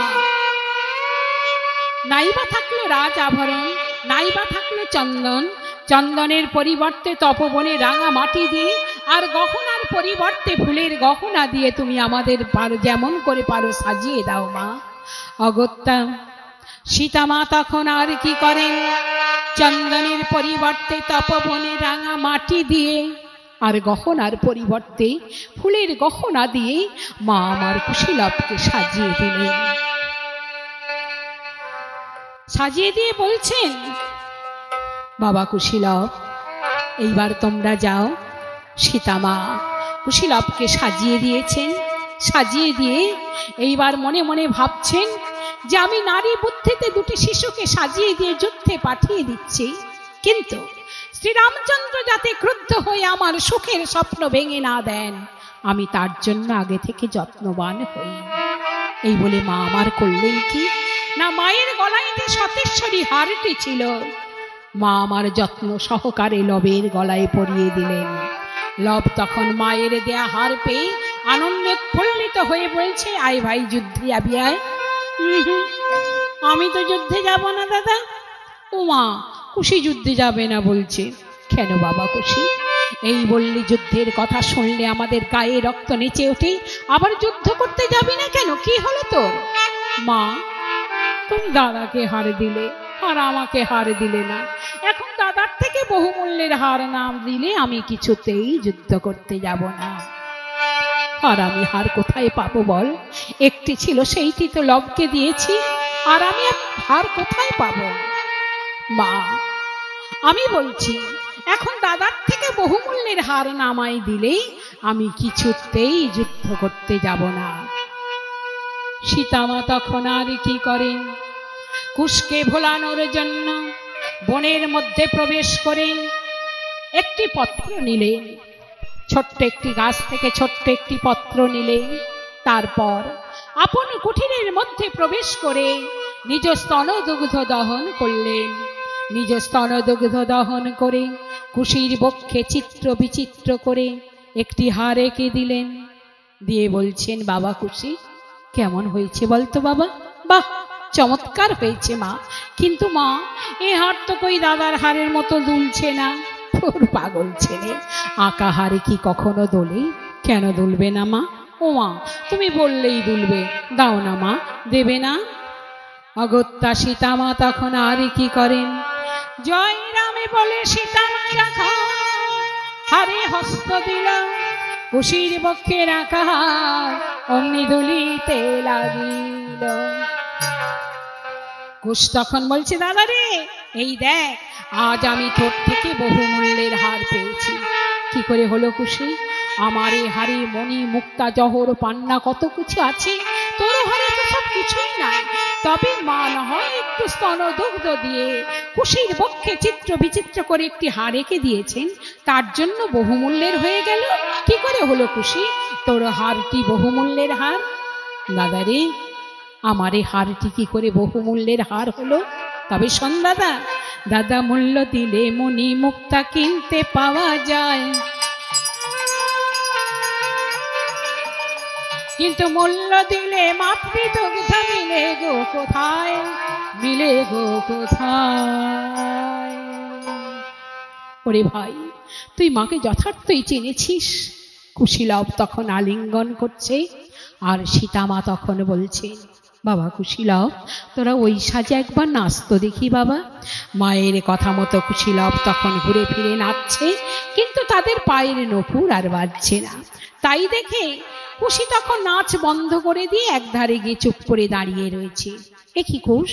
নাইবা থাকলো রাজ আভরণ, নাইবা থাকলো চন্দন, চন্দনের পরিবর্তে তপবনে রাঙা মাটি দিয়ে আর গহনার পরিবর্তে ফুলের গহনা দিয়ে তুমি আমাদের যেমন করে পারো সাজিয়ে দাও মা। অগত্যা সীতা মা তখন আর কি করেন, চন্দনের পরিবর্তে তপবনে রাঙা মাটি দিয়ে আর গহনার পরিবর্তে ফুলের গহনা দিয়ে মা আমার কুশীলবকে সাজিয়ে দিলেন। সাজিয়ে দিয়ে বলছেন, বাবা কুশীলব, এইবার তোমরা যাও। সীতা মা কুশীলবকে সাজিয়ে দিয়েছেন, সাজিয়ে দিয়ে এইবার মনে মনে ভাবছেন যে আমি নারী বুদ্ধিতে দুটি শিশুকে সাজিয়ে দিয়ে যুদ্ধে পাঠিয়ে দিচ্ছি, কিন্তু শ্রীরামচন্দ্র যাতে ক্রুদ্ধ হয়ে আমার সুখের স্বপ্ন ভেঙে না দেন, আমি তার জন্য আগে থেকে যত্নবান হই। এই বলে মা আমার করলেন কি না, মায়ের গলায় যে সতেশ্বরী হারটি ছিল মা আমার যত্ন সহকারে লবের গলায় পরিয়ে দিলেন। লব তখন মায়ের দেয়া হার পেয়ে আনন্দে উৎফুল্লিত হয়ে বলছে, আয় ভাই যুদ্ধে যাবি আয়। আমি তো যুদ্ধে যাব না দাদা। ও মা, কুশি যুদ্ধে যাবে না বলছে। কেন বাবা কুশি? এই বললি যুদ্ধের কথা শুনলে আমাদের গায়ে রক্ত নেচে ওঠে, আবার যুদ্ধ করতে যাবি না কেন? কি হলো তোর? মা, তুমি দাদাকে হার দিলে আর আমাকে হার দিলে না, এখন দাদার থেকে বহুমূল্যের হার না দিলে আমি কিছুতেই যুদ্ধ করতে যাব না। আর আমি হার কোথায় পাবো বল? একটি ছিল, সেইটি তো লবকে দিয়েছি, আর আমি হার কোথায় পাবো? মা, আমি বলছি এখন দাদার থেকে বহুমূল্যের হার নামাই দিলেই আমি কিছুতেই যুদ্ধ করতে যাব না। সীতামা তখন আর কি করেন, কুশকে ভোলানোর জন্য বনের মধ্যে প্রবেশ করে একটি পত্র নিলেন, ছোট্ট একটি গাছ থেকে ছোট্ট একটি পত্র নিলেন। তারপর আপন কুঠিরের মধ্যে প্রবেশ করে নিজ স্তনদুগ্ধ দহন করলেন। নিজ স্তনদুগ্ধ দহন করে কুশির বক্ষে চিত্র বিচিত্র করে একটি হার এঁকে দিলেন। দিয়ে বলছেন, বাবা কুশি কেমন হয়েছে বলতো বাবা? বাহ, চমৎকার হয়েছে মা, কিন্তু মা এ হার তো কই দাদার হারের মতো দুলছে না। তোর পাগল ছেলে, আঁকা হারে কি কখনো দোলে? কেন দুলবে না মা? ও মা, তুমি বললেই দুলবে, দাও না মা, দেবে না? অগত্যা সীতামা তখন আর কি করেন, জয় রামে বলে সীতামা রাখা হারে হস্ত দিল, কুশির বক্ষে রাখা হার অমনি দুলিতে লাগিল। কুশ তখন বলছে, দাদা রে, এই দেখ আজ আমি তোর থেকে বহুমূল্যের হার পেয়েছি। কি করে হলো কুশি? আমার এই হারে মণি মুক্তা জহর পান্না কত কিছু আছে, তোর হারে তো সব কিছুই নাই। তবে মা না হয় একটু স্তনদুগ্ধ দিয়ে কুশির বক্ষে চিত্র বিচিত্র করে একটি হার এঁকে দিয়েছেন, তার জন্য বহুমূল্যের হয়ে গেল। কি করে হলো কুশি তোর হারটি বহুমূল্যের হার? দাদা রে, আমার এই হারটি কি করে বহুমূল্যের হার হলো? তবে শোন দাদা, দাদা মূল্য দিলে মণি মুক্তা কিনতে পাওয়া যায়, কিন্তু মূল্য দিলে মাতৃদুগ্ধ মিলে গো কোথায়, মিলে গো কোথায়। ওরে ভাই, তুই মাকে যথার্থই চিনেছিস। কুশীলব তখন আলিঙ্গন করছে, আর সীতামা তখন বলছে, বাবা কুশীলব, তোরা ওই সাজে একবার নাচতো দেখি বাবা। মায়ের কথা মতো কুশীলব তখন ঘুরে ফিরে নাচছে, কিন্তু তাদের পায়ের নপুর আর বাজছে না। তাই দেখে কুশি তখন নাচ বন্ধ করে দিয়ে একধারে গিয়ে চুপ করে দাঁড়িয়ে রয়েছে। এ কি কুশ,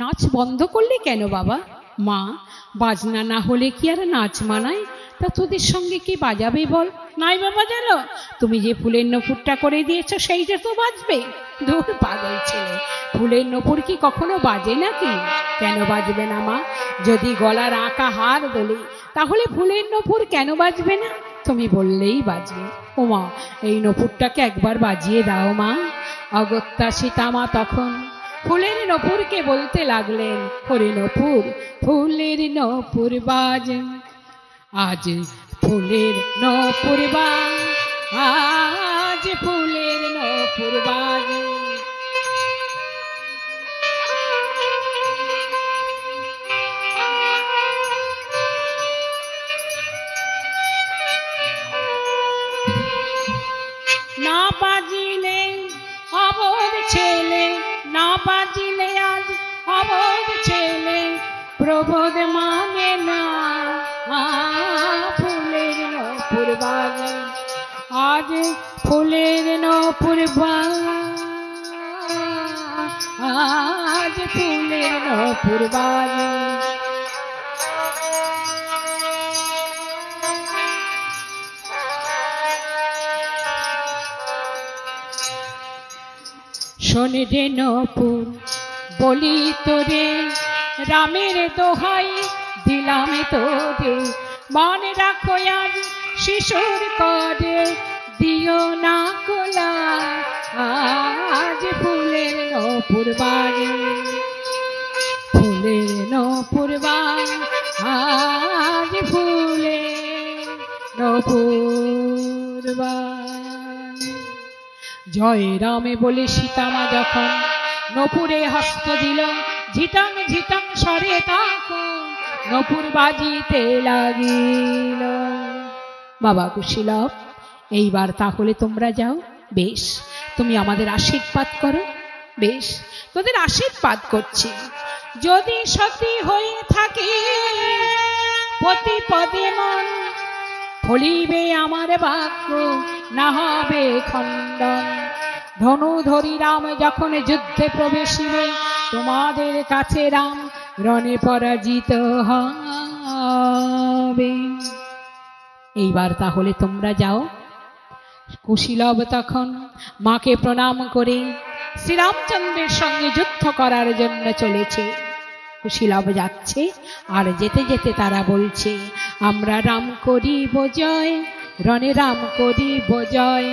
নাচ বন্ধ করলে কেন বাবা? মা, বাজনা না হলে কি আর নাচ মানায়? তা তোদের সঙ্গে কি বাজাবে বল? নাই বাবা, জানো তুমি যে ফুলের নপুরটা করে দিয়েছো সেইটা তো বাজবে। দূর পাগল ছেলে, ফুলের নপুর কি কখনো বাজে নাকি? কেন বাজবে না মা? যদি গলার আঁকা হার বলি, তাহলে ফুলের নপুর কেন বাজবে না? তুমি বললেই বাজবে। ও মা, এই নপুরটাকে একবার বাজিয়ে দাও মা। অগত্যা সীতামা তখন ফুলের নপুরকে বলতে লাগলেন, ওরে নপুর, ফুলের নপুর বাজ, আজ ফুলের নপুর বাজ, আজ ফুলের নপুর বাজ। না বাজিলে অবোধ ছেলে, না বাজিলে আজ অবোধ ছেলে প্রবোধ মানে না। ফুলের নপুর বাজ, আজ ফুলের নপুর বাজ, আজ ফুলের নপুর বাজ। শোন রে নপুর, বলি তোরে, রামের দোহাই দিলাম তোরে, মনে রাখো আজ শিশুর করে দিও না কোলা, আজ ফুলের নপুর বাজ, ফুলের নপুর বাজ, আজ ফুলের নপুর বাজ। জয় রামে বলে সীতামা যখন নপুরে হস্ত দিল, ঝিটাং ঝিটাং স্বরে তখন নপুর বাজিতে লাগিল। বাবা কুশীলব, এইবার তাহলে তোমরা যাও। বেশ, তুমি আমাদের আশীর্বাদ করো। বেশ, তোদের আশীর্বাদ করছি। যদি সতী হয়ে থাকি পতি পদে মন, ফলিবে আমার বাক্য, না হবে খণ্ডন। ধনু ধরি রাম যখন যুদ্ধে প্রবেশিবে, তোমাদের কাছে রাম রণে পরাজিত হবে। এইবার তাহলে তোমরা যাও, কুশীলব তখন মাকে প্রণাম করে শ্রীরামচন্দ্রের সঙ্গে যুদ্ধ করার জন্য চলেছে। কুশীলব যাচ্ছে, আর যেতে যেতে তারা বলছে, আমরা রাম করিব জয়, রণে রাম করিব জয়,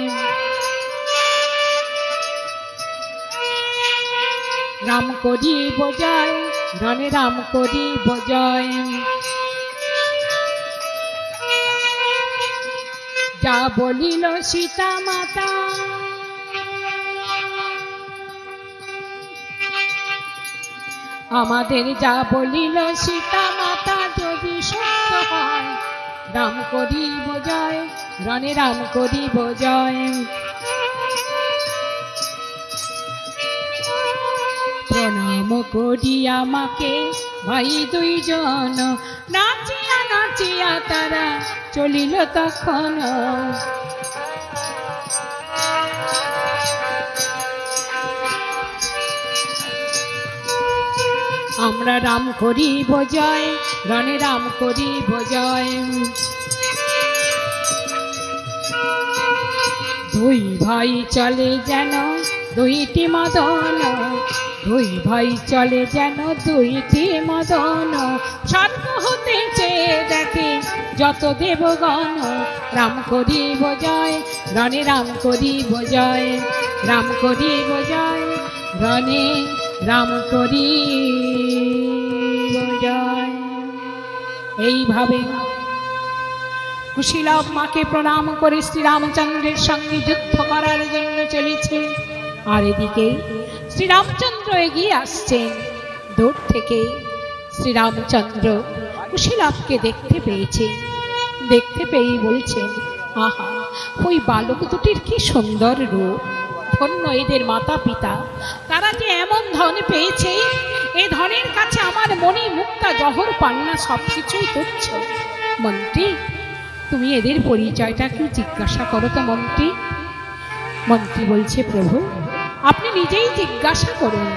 রাম করিব জয়, রণে রাম করিব জয়। যা বলিল সীতা মাতা, আমাদের যা বলিল সীতা মাতা যদি সত্য হয়, রাম করিব জয়, রণে রাম করিব জয়। প্রণাম করি আমাকে ভাই দুইজন, নাচিয়া নাচিয়া তারা চলিল তখন। আমরা রাম করিব জয়, রণে রাম করিব জয়। দুই ভাই চলে যেন দুইটি মদন, দুই ভাই চলে যেন দুইটি মদন, স্বর্গ হতে চেয়ে দেখে যত দেবগণ। রাম করিব জয়, রণে রাম করিব জয়, রাম করিব জয়, রণে রাম করিব জয়। এইভাবে কুশীলব মাকে প্রণাম করে শ্রীরামচন্দ্রের সঙ্গে যুদ্ধ করার জন্য চলেছে। আর এদিকে শ্রীরামচন্দ্র এগিয়ে আসছেন। দূর থেকে শ্রীরামচন্দ্র কুশীলবকে দেখতে পেয়েছে। দেখতে পেয়েই বলছেন, আহা, ওই বালক দুটির কি সুন্দর রূপ, ধন্য এদের মাতা পিতা, তারা যে এমন ধন পেয়েছে, এ ধনের কাছে আমার মনি মুক্তা জহর পান্না সবকিছুই তুচ্ছ। মন্ত্রী, তুমি এদের পরিচয়টা কি জিজ্ঞাসা করো তো মন্ত্রী। মন্ত্রী বলছে, প্রভু আপনি নিজেই জিজ্ঞাসা করুন।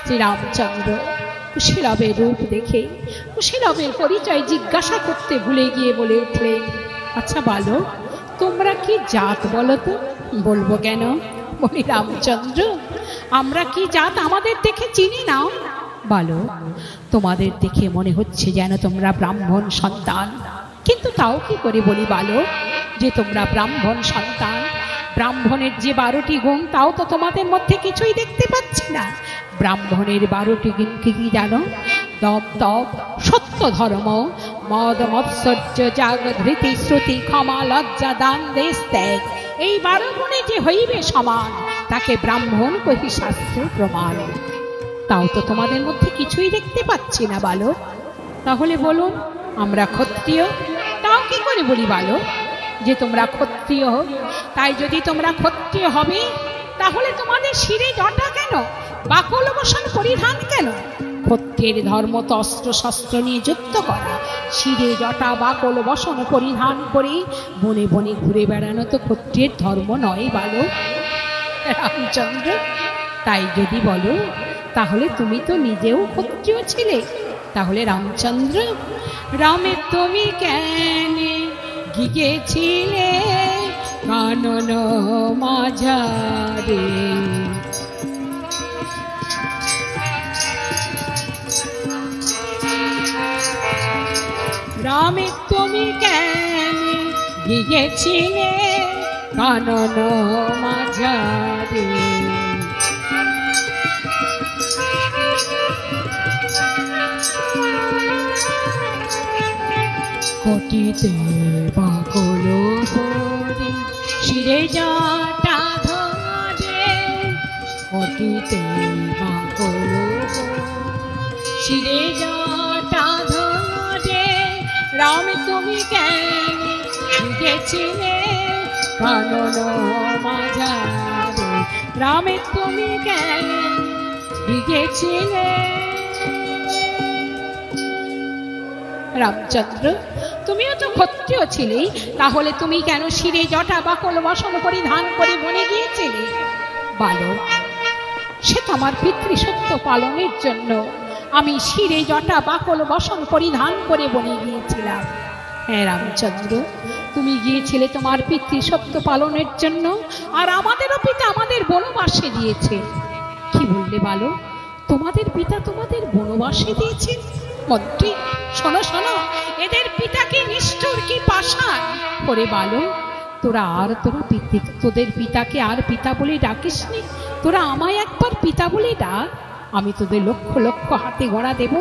শ্রীরামচন্দ্র কুশীলবের রূপ দেখে কুশীলবের পরিচয় জিজ্ঞাসা করতে ভুলে গিয়ে বলে উঠলেন, আচ্ছা বালক, তোমরা কি জাত বলো তো? বলবো কেন? বলি রামচন্দ্র, আমরা কি জাত আমাদের দেখে চিনি নাও। বালক, তোমাদের দেখে মনে হচ্ছে যেন তোমরা ব্রাহ্মণ সন্তান, কিন্তু তাও কি করে বলি বালক যে তোমরা ব্রাহ্মণ সন্তান? ব্রাহ্মণের যে 12টি গুণ, তাও তো তোমাদের মধ্যে কিছুই দেখতে পাচ্ছি না। ব্রাহ্মণের 12টি গুণ কি কি জানো? দপ তপ, সত্য ধর্ম, মদ মৎসর্য, জাগ ধৃতি শ্রুতি, ক্ষমা লজ্জা, দান দেশ ত্যাগ। এই 12 গুণে যে হইবে সমান, তাকে ব্রাহ্মণ কহি শাস্ত্রের প্রমাণ। তাও তো তোমাদের মধ্যে কিছুই দেখতে পাচ্ছি না বালক। তাহলে বলুন, আমরা ক্ষত্রিয়, তাও কি করে বলি বালক যে তোমরা ক্ষত্রিয়? তাই যদি তোমরা ক্ষত্রিয় হবে, তাহলে তোমাদের শিরে জটা কেন, বাকল বসন পরিধান কেন? ক্ষত্রিয়ের ধর্ম তো অস্ত্র শস্ত্র নিয়ে যুদ্ধ করা, শিরে জটা বাকল বসন পরিধান করে বনে বনে ঘুরে বেড়ানো তো ক্ষত্রিয়ের ধর্ম নয় বালক। রামচন্দ্র, তাই যদি বলো, তাহলে তুমি তো নিজেও ক্ষত্রিয় ছিলে। তাহলে রামচন্দ্র, রামে তুমি কেন গিয়েছিলে কানন মাঝারে? রামে তুমি কেন গিয়েছিলে কানন মাঝারে? কোটিতে বাকল পরি শিরে জটা ধরে, কোটিতে বাকল শিরে জটা ধরে। রাম তুমি কেন গেছিলে কানন মাঝারে? রামে তুমি কেন গেছিলে? রামচন্দ্র, তুমিও তো ক্ষত্রিয় ছিলে, তাহলে তুমি কেন শিরে জটা বাকল বসন পরিধান করে বনে গিয়েছিলে? বালক, সে তো আমার পিতৃসত্য পালনের জন্য আমি শিরে জটা বাকল বসন পরিধান করে বনে গিয়েছিলাম। হ্যাঁ রামচন্দ্র, তুমি গিয়েছিলে তোমার পিতৃসত্য পালনের জন্য, আর আমাদেরও পিতা আমাদের বনবাসে দিয়েছে। কি বললে বলো? তোমাদের পিতা তোমাদের বনবাসে দিয়েছে? মন্ত্রী শোনো শোনো, এদের পিতাকে নিষ্ঠুর কি পাষাণ করে বলো। তোরা আর তোদের পিতাকে আর পিতা বলে ডাকিসনি, তোরা আমায় একবার পিতা বলে ডাক, আমি তোদের লক্ষ লক্ষ হাতে ঘোড়া দেব,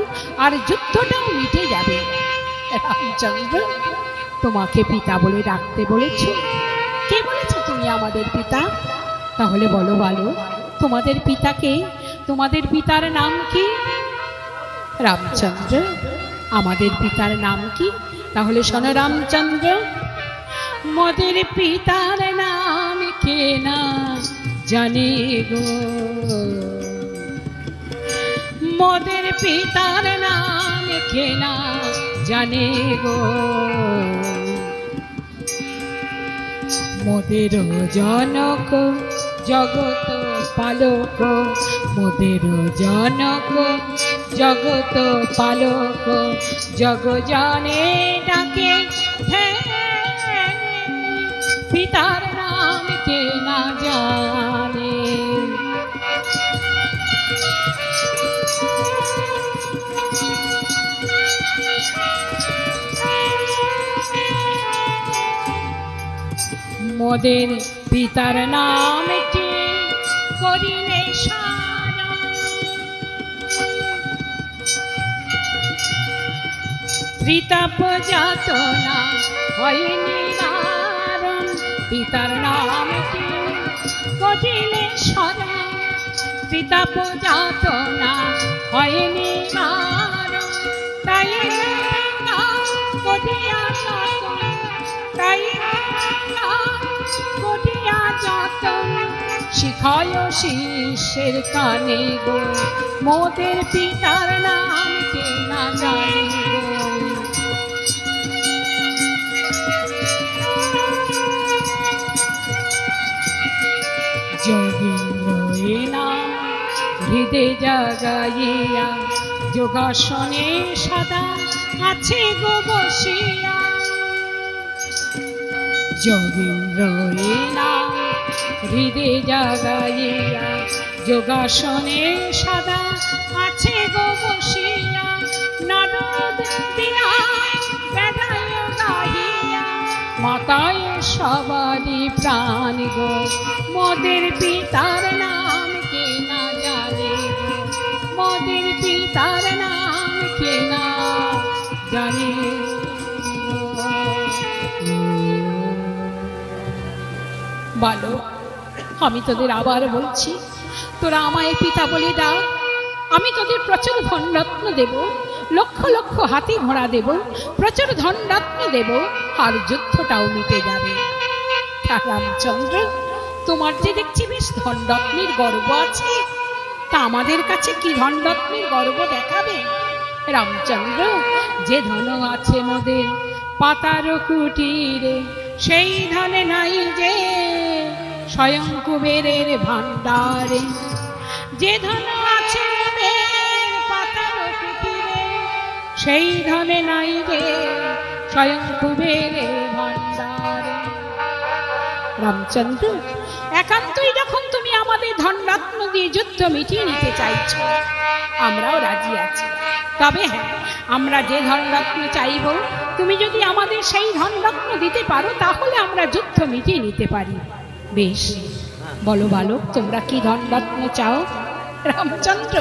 আর যুদ্ধটাও মিটে যাবে। রামচন্দ্র, তোমাকে পিতা বলে ডাকতে বলেছ? কে বলেছ তুমি আমাদের পিতা? তাহলে বলো বলো, তোমাদের পিতাকে, তোমাদের পিতার নাম কি? রামচন্দ্র, আমাদের পিতার নাম কি? তাহলে শোনো রামচন্দ্র, মোদের পিতার নাম কে না জানে গো, মোদের পিতার নাম কে না জানে গো, মোদের জনক জগত পালক, মোদের জনক জগত পালক, জগ জানে ডাকে পিতার নাম কে না জানে। মোদের পিতার নামটি করিলে ত্রিতাপ যাতনা হয়নি নারণ, পিতার নামটি করিলে শরণ, ত্রিতাপ যাতনা হয়নি নারণ, তাই করিয়া যতন, তাই করিয়া যতন, শিখায় শিষ্যের কানে গো, মোদের পিতার নাম কে না জানে গো। যোগীন্দ্র এ নাম হৃদে জাগাইয়া, যোগাসনে সদা আছে গো বসিয়া, যোগীন্দ্র এ নাম হৃদে জাগাইয়া, যোগাসনে সদা আছে গো বসিয়া, নারদ বিনা বেদায় গাহিয়া, মাতায় সবারই প্রাণ গো, মোদের পিতার নাম কে না জানে গো, মোদের পিতার নাম কে না জানে। বলো, আমি তোদের আবার বলছি, তোরা আমায় পিতা বলে ডাক, আমি তোদের প্রচুর ধনরত্ন দেব, লক্ষ লক্ষ হাতি ঘোড়া দেব, প্রচুর ধনরত্ন দেব, আর যুদ্ধটাও মিটে যাবে। রামচন্দ্র, তোমার যে দেখছি বেশ ধনরত্নের গর্ব আছে, তা আমাদের কাছে কি ধনরত্নের গর্ব দেখাবে? রামচন্দ্র, যে ধন আছে মোদের পাতার কুটিরে, সেই ধনে নাই যে স্বয়ং কুবেরের ভান্ডারে, যে ধন আছে মোদের পাতার কুটিরে, সেই ধনে নাই যে স্বয়ং কুবেরের ভান্ডারে। রামচন্দ্র, একান্তই যখন তুমি আমাদের ধনরত্ন দিয়ে যুদ্ধ মিটিয়ে নিতে চাইছ, আমরাও রাজি আছি। তবে হ্যাঁ, আমরা যে ধনরত্ন চাইব, তুমি যদি আমাদের সেই ধনরত্ন দিতে পারো, তাহলে আমরা যুদ্ধ মিটিয়ে নিতে পারি। বেশ, বলো বালক, তোমরা কি ধনরত্ন চাও? রামচন্দ্র,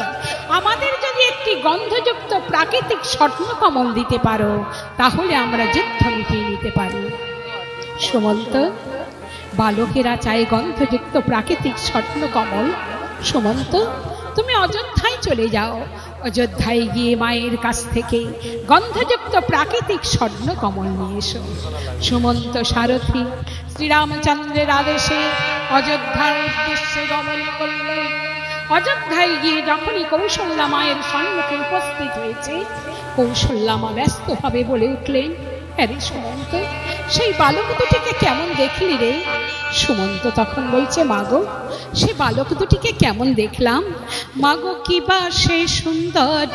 আমাদের যদি একটি গন্ধযুক্ত প্রাকৃতিক স্বর্ণকমল দিতে পারো, তাহলে আমরা যুদ্ধ মিটিয়ে নিতে পারি। সুমন্ত, বালকেরা চায় গন্ধযুক্ত প্রাকৃতিক স্বর্ণকমল। সুমন্ত, তুমি অযোধ্যায় চলে যাও, অযোধ্যায় গিয়ে মায়ের কাছ থেকে গন্ধযুক্ত প্রাকৃতিক স্বর্ণকমল নিয়ে এসো। সুমন্ত সারথি শ্রীরামচন্দ্রের আদেশে অযোধ্যার উদ্দেশ্যে গমন করল। অযোধ্যায় গিয়ে যখনই কৌশল্যা মায়ের সম্মুখে উপস্থিত হয়েছে, কৌশল্যা মা ব্যস্তভাবে বলে উঠলেন, আরে সুমন্ত, সেই বালক দুটিকে কেমন দেখলি রে? সুমন্ত তখন বলছে, মাগো, সে বালক দুটিকে কেমন দেখলাম? মাগো, কিবা সে সুন্দর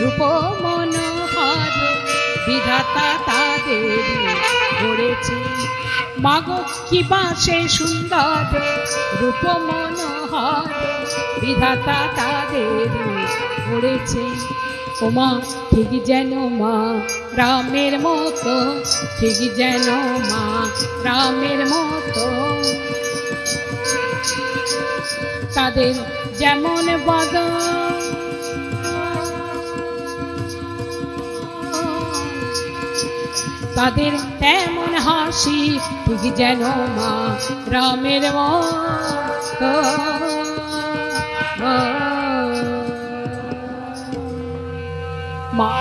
রূপ মনোহর, বিধাতা তাদের গড়েছে। মাগো কি বা সে সুন্দর রূপ মনোহর বিধাতা তাদের গড়েছে। ওমা ঠিক যেন মা রামের মতো, ঠিক যেন মা রামের মতো, তাদের যেমন বদন তাদের তেমন হাসি, ঠিক যেন মা রামের মতো। মা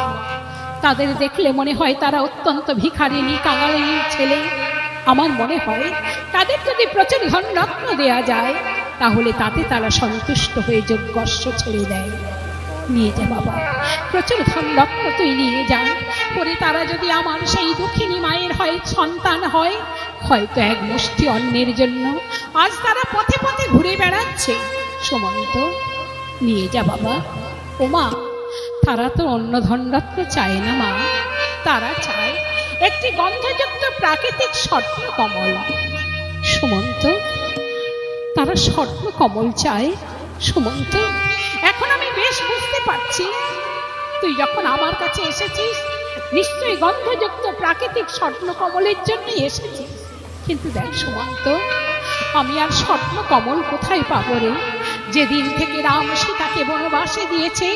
তাদের দেখলে মনে হয় তারা অত্যন্ত ভিখারিনী কাঙালিনী ছেলে। আমার মনে হয় তাদের যদি প্রচুর ধন রত্ন দেয়া যায় তাহলে তাতে তারা সন্তুষ্ট হয়ে যজ্ঞস্য ছেড়ে দেয়। নিয়ে যা বাবা, প্রচুর ধন রত্ন তুই নিয়ে যা, পরে তারা যদি আমার সেই দুঃখিনী মায়ের হয় সন্তান হয়, হয়তো এক মুষ্টি অন্নের জন্য আজ তারা পথে পথে ঘুরে বেড়াচ্ছে। সুমন্ত নিয়ে যা বাবা। ও মা, তারা তো অন্য ধনরত্ন চায় না মা, তারা চায় একটি গন্ধযুক্ত প্রাকৃতিক স্বর্ণ কমল। সুমন্ত, তারা স্বর্ণ কমল চায়। সুমন্ত, এখন আমি বেশ বুঝতে পারছি তুই যখন আমার কাছে এসেছিস নিশ্চয়ই গন্ধযুক্ত প্রাকৃতিক স্বর্ণ কমলের জন্যই এসেছিস। কিন্তু দেখ সুমন্ত, আমি আর স্বর্ণ কমল কোথায় পাবো রে? যেদিন থেকে রাম সীতাকে বনবাসে দিয়েছে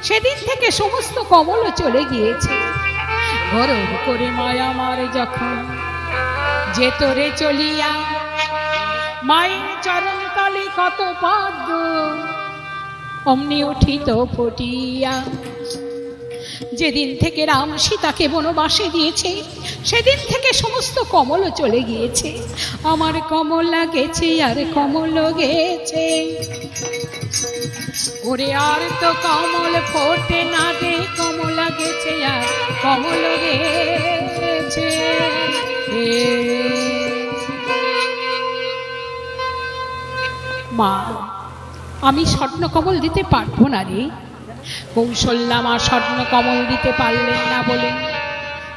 সেদিন থেকে সমস্ত কমলও চলে গিয়েছে। গরব করে মায়া মারে যখন যে তোরে চলিয়া, মায়ের চরণ তলে কত পদ্ম অমনি উঠিত ফুটিয়া। যেদিন থেকে রাম সীতাকে বনবাসে দিয়েছে সেদিন থেকে সমস্ত কমলও চলে গিয়েছে। আমার কমলা গেছে আর কমল গেছে, ওরে আর তো কমল ফোটে না রে, কমলা গেছে আর কমল গেছে। মা, আমি স্বর্ণ কমল দিতে পারবো না রে। কৌশল্যা মা স্বর্ণ কমল দিতে পারলেন না বলে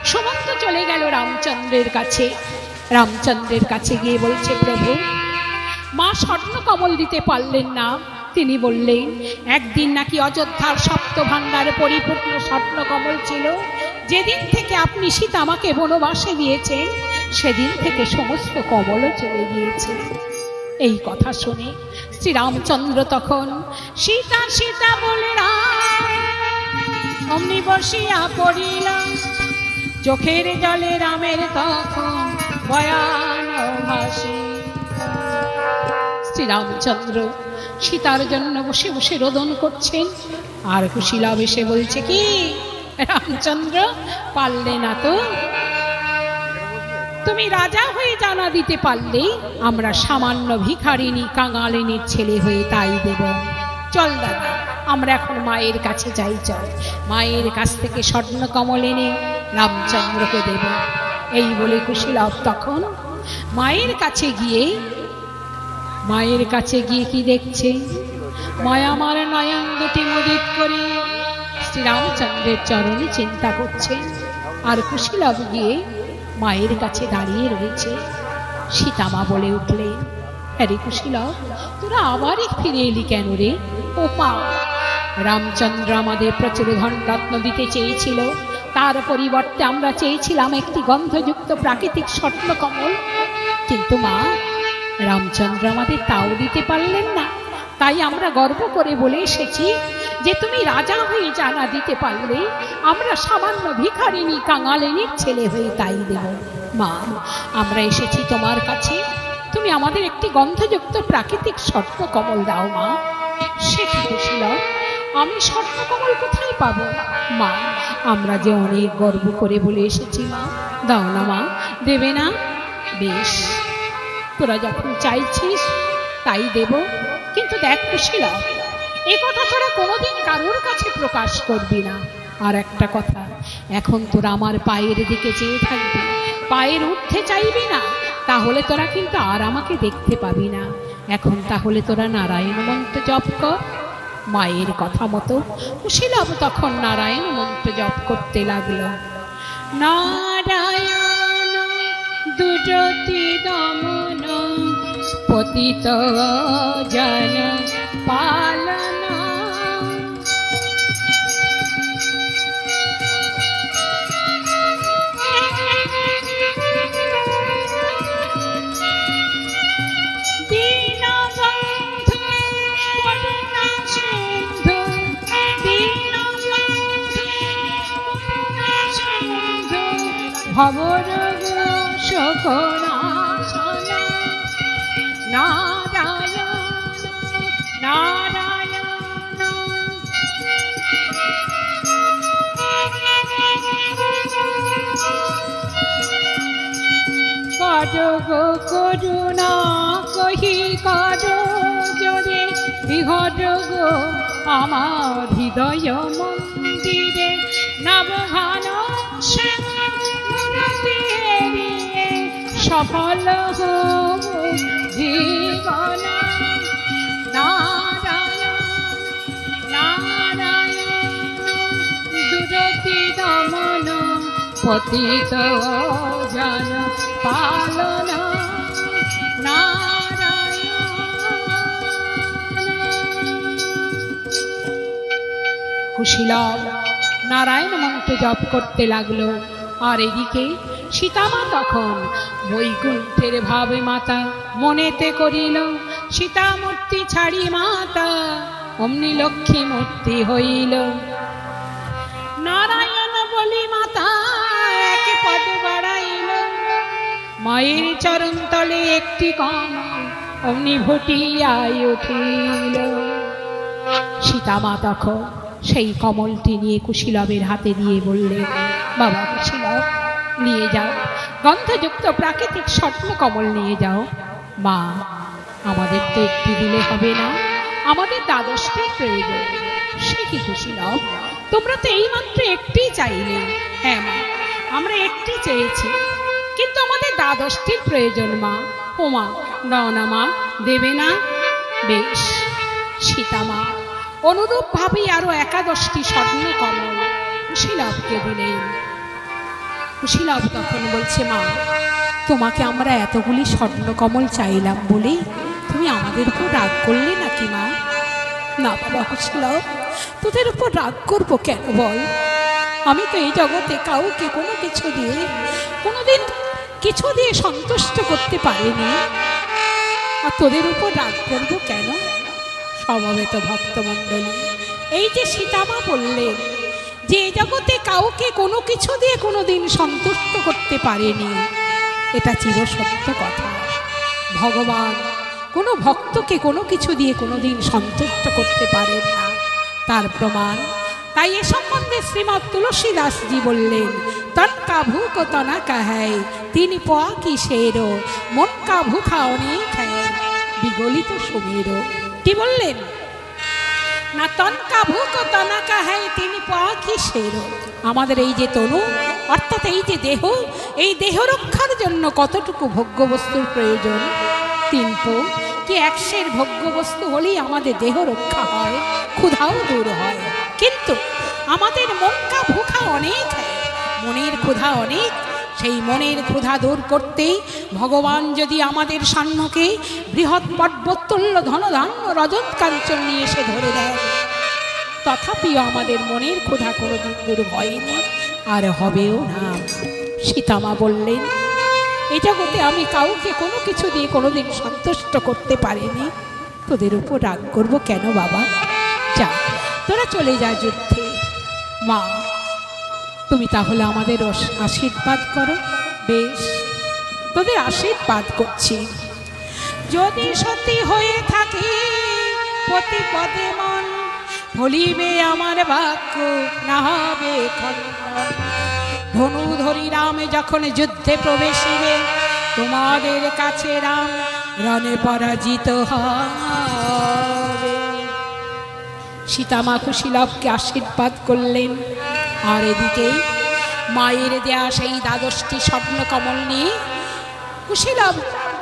সুমন্ত চলে গেল রামচন্দ্রের কাছে। রামচন্দ্রের কাছে গিয়ে বলছে, প্রভু, মা স্বর্ণ কমল দিতে পারলেন না। তিনি বললেন, একদিন নাকি অযোধ্যার সপ্ত ভাণ্ডার পরিপূর্ণ স্বর্ণ কমল ছিল। যেদিন থেকে আপনি সীতা আমাকে বনবাসে দিয়েছেন সেদিন থেকে সমস্ত কমলও চলে গিয়েছে। এই কথা শুনে শ্রীরামচন্দ্র তখন সীতা সীতা বলে অমনি বসিয়া পড়িল, চোখের জলে রামের তখন ভয়ান হাসি। শ্রীরামচন্দ্র সীতার জন্য বসে বসে রোদন করছেন আর কুশীলব এসে বলছে, কি রামচন্দ্র, পারলে না তো? তুমি রাজা হয়ে জানা দিতে পারলে আমরা সামান্য ভিখারিনী কাঙালিনীর ছেলে হয়ে তাই দেব। চল দাদা, আমরা এখন মায়ের কাছে যাই, চল মায়ের কাছ থেকে স্বর্ণ কমল এনে রামচন্দ্রকে দেব। এই বলে কুশীলব তখন মায়ের কাছে গিয়ে কি দেখছে, মায়ামার নয়ন দুটি মুদিত করে শ্রীরামচন্দ্রের চরণে চিন্তা করছে। আর কুশীলব গিয়ে মায়ের কাছে দাঁড়িয়ে রয়েছে। সীতামা বলে উঠলেন, আরে কুশীলব, তোরা আবারই ফিরে এলি কেন রে? ও মা, রামচন্দ্র আমাদের প্রচুর ধন রত্ন দিতে চেয়েছিল, তার পরিবর্তে আমরা চেয়েছিলাম একটি গন্ধযুক্ত প্রাকৃতিক স্বর্ণ কমল। কিন্তু মা, রামচন্দ্র আমাদের তাও দিতে পারলেন না। তাই আমরা গর্ব করে বলে এসেছি যে তুমি রাজা হয়ে জানা দিতে পারলে আমরা সামান্য ভিখারিনী কাঙালিনীর ছেলে হয়ে তাই দেব। মা, আমরা এসেছি তোমার কাছে, তুমি আমাদের একটি গন্ধযুক্ত প্রাকৃতিক স্বর্ণ কমল দাও মা। সে কি কুশীলব, আমি স্বর্ণ কমল কোথায় পাবো? মা, আমরা যে অনেক গর্ব করে বলে এসেছি, মা দাও না মা। দেবে না? বেশ, তোরা যখন চাইছিস তাই দেব। কিন্তু দেখ কুশীলব, এ কথা তোরা কোনোদিন কারোর কাছে প্রকাশ করবি না। আর একটা কথা, এখন তোরা আমার পায়ের দিকে চেয়ে থাকবি, পায়ের উঠতে চাইবি না, তাহলে তোরা কিন্তু আর আমাকে দেখতে পাবি না। এখন তাহলে তোরা নারায়ণ মন্ত্র জপ কর। মায়ের কথা মতো কুশীলব তখন নারায়ণ মন্ত্র জপ করতে লাগলো। নারায়ণ দুরতি দমন পতিত জন পালন। ভবরোগ শোকনাশন নারায়ণ নারায়ণ। করগ করুণা কহি কর জোরে বিহরগ আমার হৃদয় মন্দিরে নবঘন সফল হোক জীবন। নারায়ণ নারায়ণ দুরতি দমন পতিত জন পালন। কুশীলব নারায়ণ মন্ত্র জপ করতে লাগলো। আর এদিকে সীতামা তখন বৈকুণ্ঠের ভাবে মাতা মনেতে করিল, সীতা মূর্তি ছাড়ি মাতা অমনি লক্ষ্মী মূর্তি হইল। নারায়ণ বলি মাতা এক পদ বাড়াইল, মায়ের চরণ তলে একটি কমল অমনি ভটিয়ায় উঠিল। সীতামা তখন সেই কমলটি নিয়ে কুশীলবের হাতে দিয়ে বললেন, বাবা কুশীলব নিয়ে যাও, গন্ধযুক্ত প্রাকৃতিক স্বর্ণ কমল নিয়ে যাও। মা আমাদের তো একটি দিলে হবে না, আমাদের দ্বাদশটির প্রয়োজন। সে কি কুশীলব, তোমরা তো এইমাত্র একটি চাইলে। হ্যাঁ মা, আমরা একটি চেয়েছি, কিন্তু আমাদের দ্বাদশটির প্রয়োজন মা। ও মা দাও না মা, দেবে না? বেশ। সীতামা অনুরূপ ভাবে আরো 11টি স্বর্ণ কমল কুশীলবকে দিলেন। কুশীলব তখন বলছে, মা তোমাকে আমরা এতগুলি স্বর্ণ কমল চাইলাম বলে তুমি আমাদের উপর রাগ করলে নাকি মা? না বাবা কুশীলব, তোদের উপর রাগ করবো কেন বল? আমি তো এই জগতে কাউকে কোনো কিছু দিয়ে কোনোদিন কিছু দিয়ে সন্তুষ্ট করতে পারিনি, আর তোদের উপর রাগ করবো কেন? সমবেত ভক্তমণ্ডলী, এই যে সীতামা বললেন যে এই জগতে কাউকে কোনো কিছু দিয়ে কোনোদিন সন্তুষ্ট করতে পারেনি, এটা চিরসত্য কথা। ভগবান কোনো ভক্তকে কোনো কিছু দিয়ে কোনোদিন সন্তুষ্ট করতে পারেন না, তার প্রমাণ। তাই এ সম্বন্ধে শ্রীমৎ তুলসীদাসজি বললেন, তন কা ভুক তনা কাহাই তিনি পোয়া কি শেরো, মন কা ভুখা অনেক হ্যাঁ বিগলিত সুমের। কি বললেন না? তন কা ভুক তনা কাহাই তিনি পোয়া কি শেরো। আমাদের এই যে তনু অর্থাৎ এই যে দেহ, এই দেহ রক্ষার জন্য কতটুকু ভোগ্যবস্তুর প্রয়োজন? 3 পো কি 1 সের ভোগ্যবস্তু হলেই আমাদের দেহ রক্ষা হয়, ক্ষুধাও দূর হয়। কিন্তু আমাদের মন কা ভুখা অনেক, মনের ক্ষুধা অনেক। সেই মনের ক্ষুধা দূর করতে ভগবান যদি আমাদের সম্মুখে বৃহৎ পর্বতুল্য ধনধান্য রজত কাঞ্চন নিয়ে এসে ধরে দেয়, তথাপিও আমাদের মনের ক্ষুধা কোনোদিন দূর হয়নি, আর হবেও না। সীতামা বললেন, এই জগতে আমি কাউকে কোনো কিছু দিয়ে কোনোদিন সন্তুষ্ট করতে পারিনি, তোদের উপর রাগ করবো কেন বাবা? যা, তোরা চলে যা যুদ্ধে। মা তুমি তাহলে আমাদের আশীর্বাদ করো। বেশ, তোদের আশীর্বাদ করছি। যদি সত্যি হয়ে থাকে প্রতি পদে মন, ভুলিবে আমার বাক্য না হবে খণ্ডন। ধনুধরি রামে যখন যুদ্ধে প্রবেশিবে, তোমাদের কাছে রাম রণে পরাজিত হবে। সীতামা কুশীলবকে আশীর্বাদ করলেন। আর এদিকে মায়ের দেয়া সেই 12টি স্বর্ণ কমল নিয়ে কুশীলব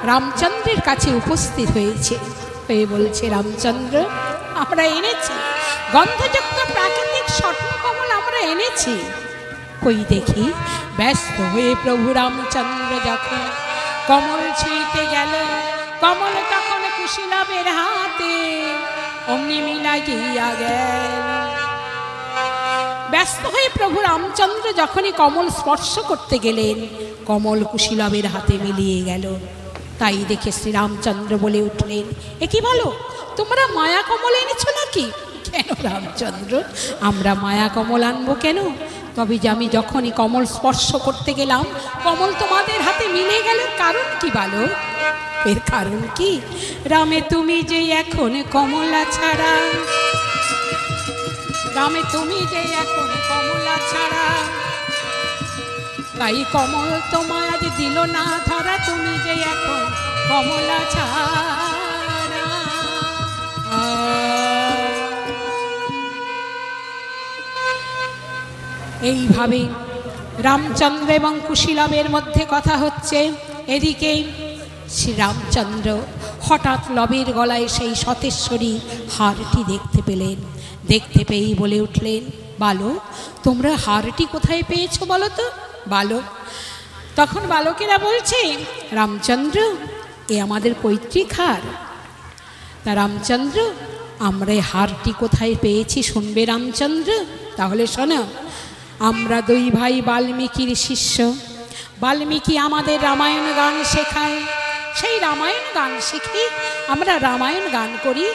রামচন্দ্রের কাছে উপস্থিত হয়েছে। হয়ে বলছে, রামচন্দ্র আমরা এনেছি গন্ধযুক্ত প্রাকৃতিক স্বর্ণ কমল, আমরা এনেছি, কই দেখি ব্যস্ত হয়ে প্রভু রামচন্দ্র যখন কমল ছুঁইতে গেল, কমল তখন কুশীলবের হাতে অমনি মিলাইয়া গেল। ব্যস্ত হয়ে প্রভু রামচন্দ্র যখনই কমল স্পর্শ করতে গেলেন, কমল কুশীলবের হাতে মিলিয়ে গেল। তাই দেখে শ্রীরামচন্দ্র বলে উঠলেন, এ কি বলো, তোমরা মায়া কমল এনেছো নাকি? কেন রামচন্দ্র, আমরা মায়া কমল আনবো কেন? তবে যে আমি যখনই কমল স্পর্শ করতে গেলাম, কমল তোমাদের হাতে মিলে গেল, কারণ কি বলো? এর কারণ কি? রামে তুমি যে এখন কমলা ছাড়া, রামে তুমি যে এখন কমলা ছাড়া, তাই কমল তোমায় আজ দিল না ধরা, তুমি যে এখন কমলা ছাড়া। এইভাবে রামচন্দ্র এবং কুশীলবের মধ্যে কথা হচ্ছে। এদিকে শ্রীরামচন্দ্র হঠাৎ লবের গলায় সেই সতেশ্বরী হারটি দেখতে পেলেন। দেখতে পেয়েই বলে উঠলেন, বালক, তোমরা হারটি কোথায় পেয়েছো বলো তো? বালক তখন বালকেরা বলছে, রামচন্দ্র, এ আমাদের পৈতৃক হার। তা রামচন্দ্র, আমরা এই হারটি কোথায় পেয়েছি শুনবে রামচন্দ্র? তাহলে শোনো, আমরা দুই ভাই বাল্মীকির শিষ্য। বাল্মীকি আমাদের রামায়ণ গান শেখায়, সেই রামায়ণ গান শিখে আমরা রামায়ণ গান করি।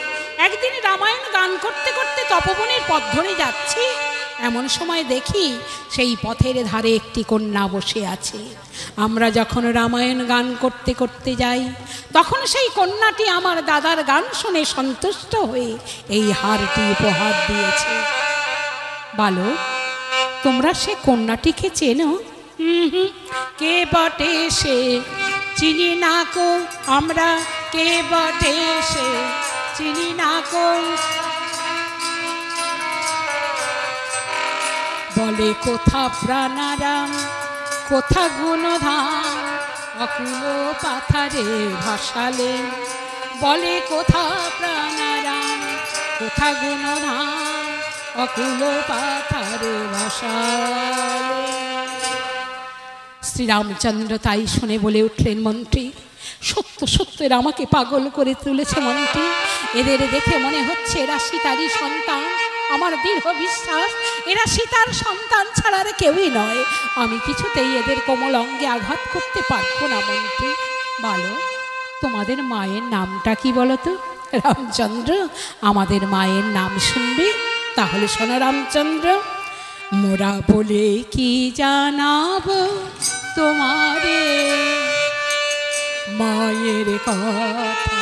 একদিন রামায়ণ গান করতে করতে তপবনের পথ ধরে যাচ্ছি, এমন সময় দেখি সেই পথের ধারে একটি কন্যা বসে আছে। আমরা যখন রামায়ণ গান করতে করতে যাই, তখন সেই কন্যাটি আমার দাদার গান শুনে সন্তুষ্ট হয়ে এই হারটি উপহার দিয়েছে। বালক, তোমরা সে কন্যাটিকে চেনো? কে বটে সে চিনি না কো, আমরা কে বটে সে চিনি না কো। বলে কোথা প্রাণারাম, কোথা গুণধাম, অকুল পাথারে ভাসালে। বলে কোথা প্রাণারাম, কোথা গুণধাম, অকুল পাথারে ভাসালে। শ্রীরামচন্দ্র তাই শুনে বলে উঠলেন, মন্ত্রী, সত্য সত্য এরা আমাকে পাগল করে তুলেছে মন্ত্রী। এদের দেখে মনে হচ্ছে এরা সীতারই সন্তান। আমার দৃঢ় বিশ্বাস এরা সীতার সন্তান ছাড়া আর কেউই নয়। আমি কিছুতেই এদের কোমল অঙ্গে আঘাত করতে পারবো না মন্ত্রী। বলো, তোমাদের মায়ের নামটা কি বলো তো? রামচন্দ্র, আমাদের মায়ের নাম শুনবে? তাহলে শোনো রামচন্দ্র, মোরা বলে কি জানাবো তোমারে মায়ের কথা,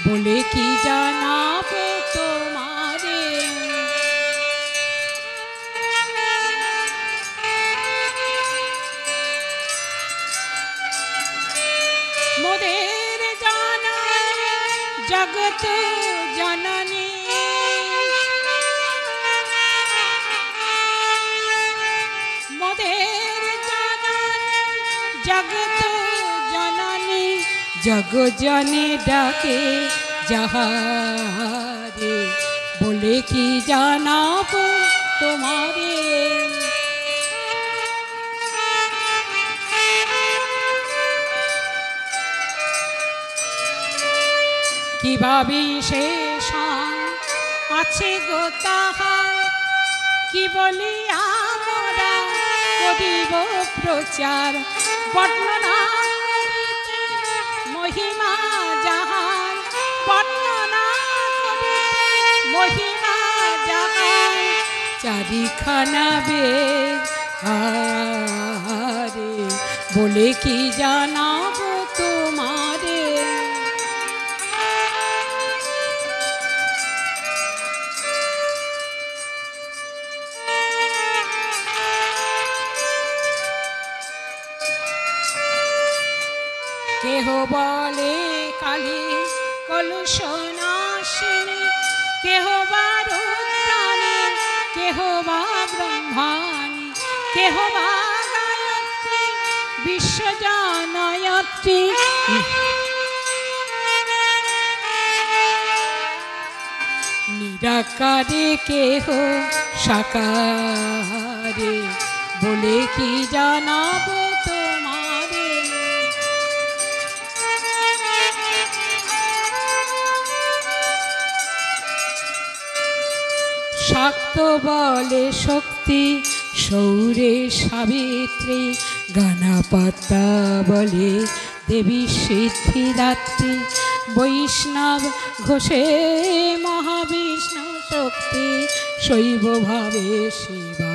বলে কি জানাবো তোমারে। মোদের জানা জগত জননী, মোদের জননী জগত জননী, জগ জনে ডাকে যাহারে, বলে কি জানাবো তোমারে। কিভাবে শেষাং আছে গো তাহার, কি বলি আমরা করিব প্রচার। বর্ণনা করিতে মহিমা যাহার, বর্ণনা করিতে মহিমা যাহার, চারিখানা বেদ আরে, বলে কি জানাবো তোমারে। কেহ বলে কালী কলুষ নাশিনী, কেহ বা রুদ্রাণী, কেহ বা ব্রহ্মাণী, কেহ বা গায়ত্রী, বিশ্বজনয়ত্রী। নিরাকারে কেহ সাকারে, বলে কি জানাবো তোমারে। শাক্ত বলে শক্তি, সৌরে সাবিত্রী, গানাপাতা বলে দেবী সিদ্ধিদাত্রী, বৈষ্ণব ঘোষে মহাবিষ্ণু শক্তি, শৈব ভাবে শিবা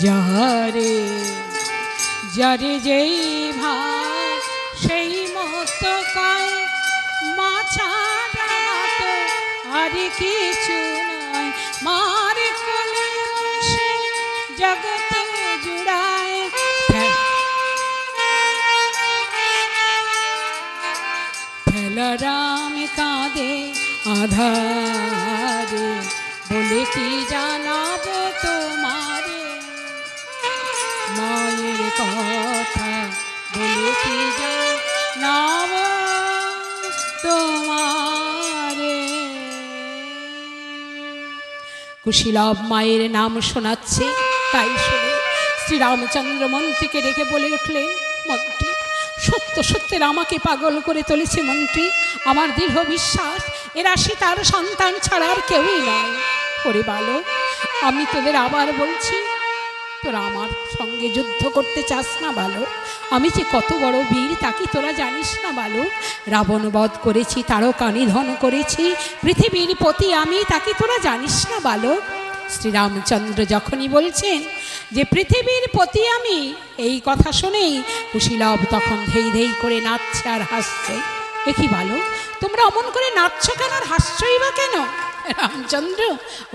যারে, যারে যেই ভাব সেই মতো কয়, মা ছাড়া তো আর কিছু নয়, মার কোলে বসে জগৎ জুড়ায়। রাম কাঁদে আধারে, বলে কি জানাবো তোমারে, মায়ের কথা বলে কি জানাবো তোমারে। কুশীলব মায়ের নাম শোনাচ্ছে, তাই শুনে শ্রীরামচন্দ্র মন্ত্রীকে ডেকে বলে উঠলেন, মন্ত্রী সত্য সত্যের আমাকে পাগল করে তুলেছে মন্ত্রী, আমার দৃঢ় বিশ্বাস এরা সীতার সন্তান ছাড়া আর কেউই নয়। ওরে বালক, আমি তোদের আবার বলছি, তোরা আমার সঙ্গে যুদ্ধ করতে চাস না বালক? আমি যে কত বড় বীর তা কি তোরা জানিস না বালক? রাবণ বধ করেছি, তারকা নিধন করেছি, পৃথিবীর পতি আমি, তা কি তোরা জানিস না বালক? শ্রীরামচন্দ্র যখনই বলছেন যে পৃথিবীর পতি আমি, এই কথা শুনেই কুশীলব তখন ধেই ধেই করে নাচছে আর হাসছে। এ কি বালক, তোমরা অমন করে নাচছো কেন আর হাসছই বা কেন? রামচন্দ্র,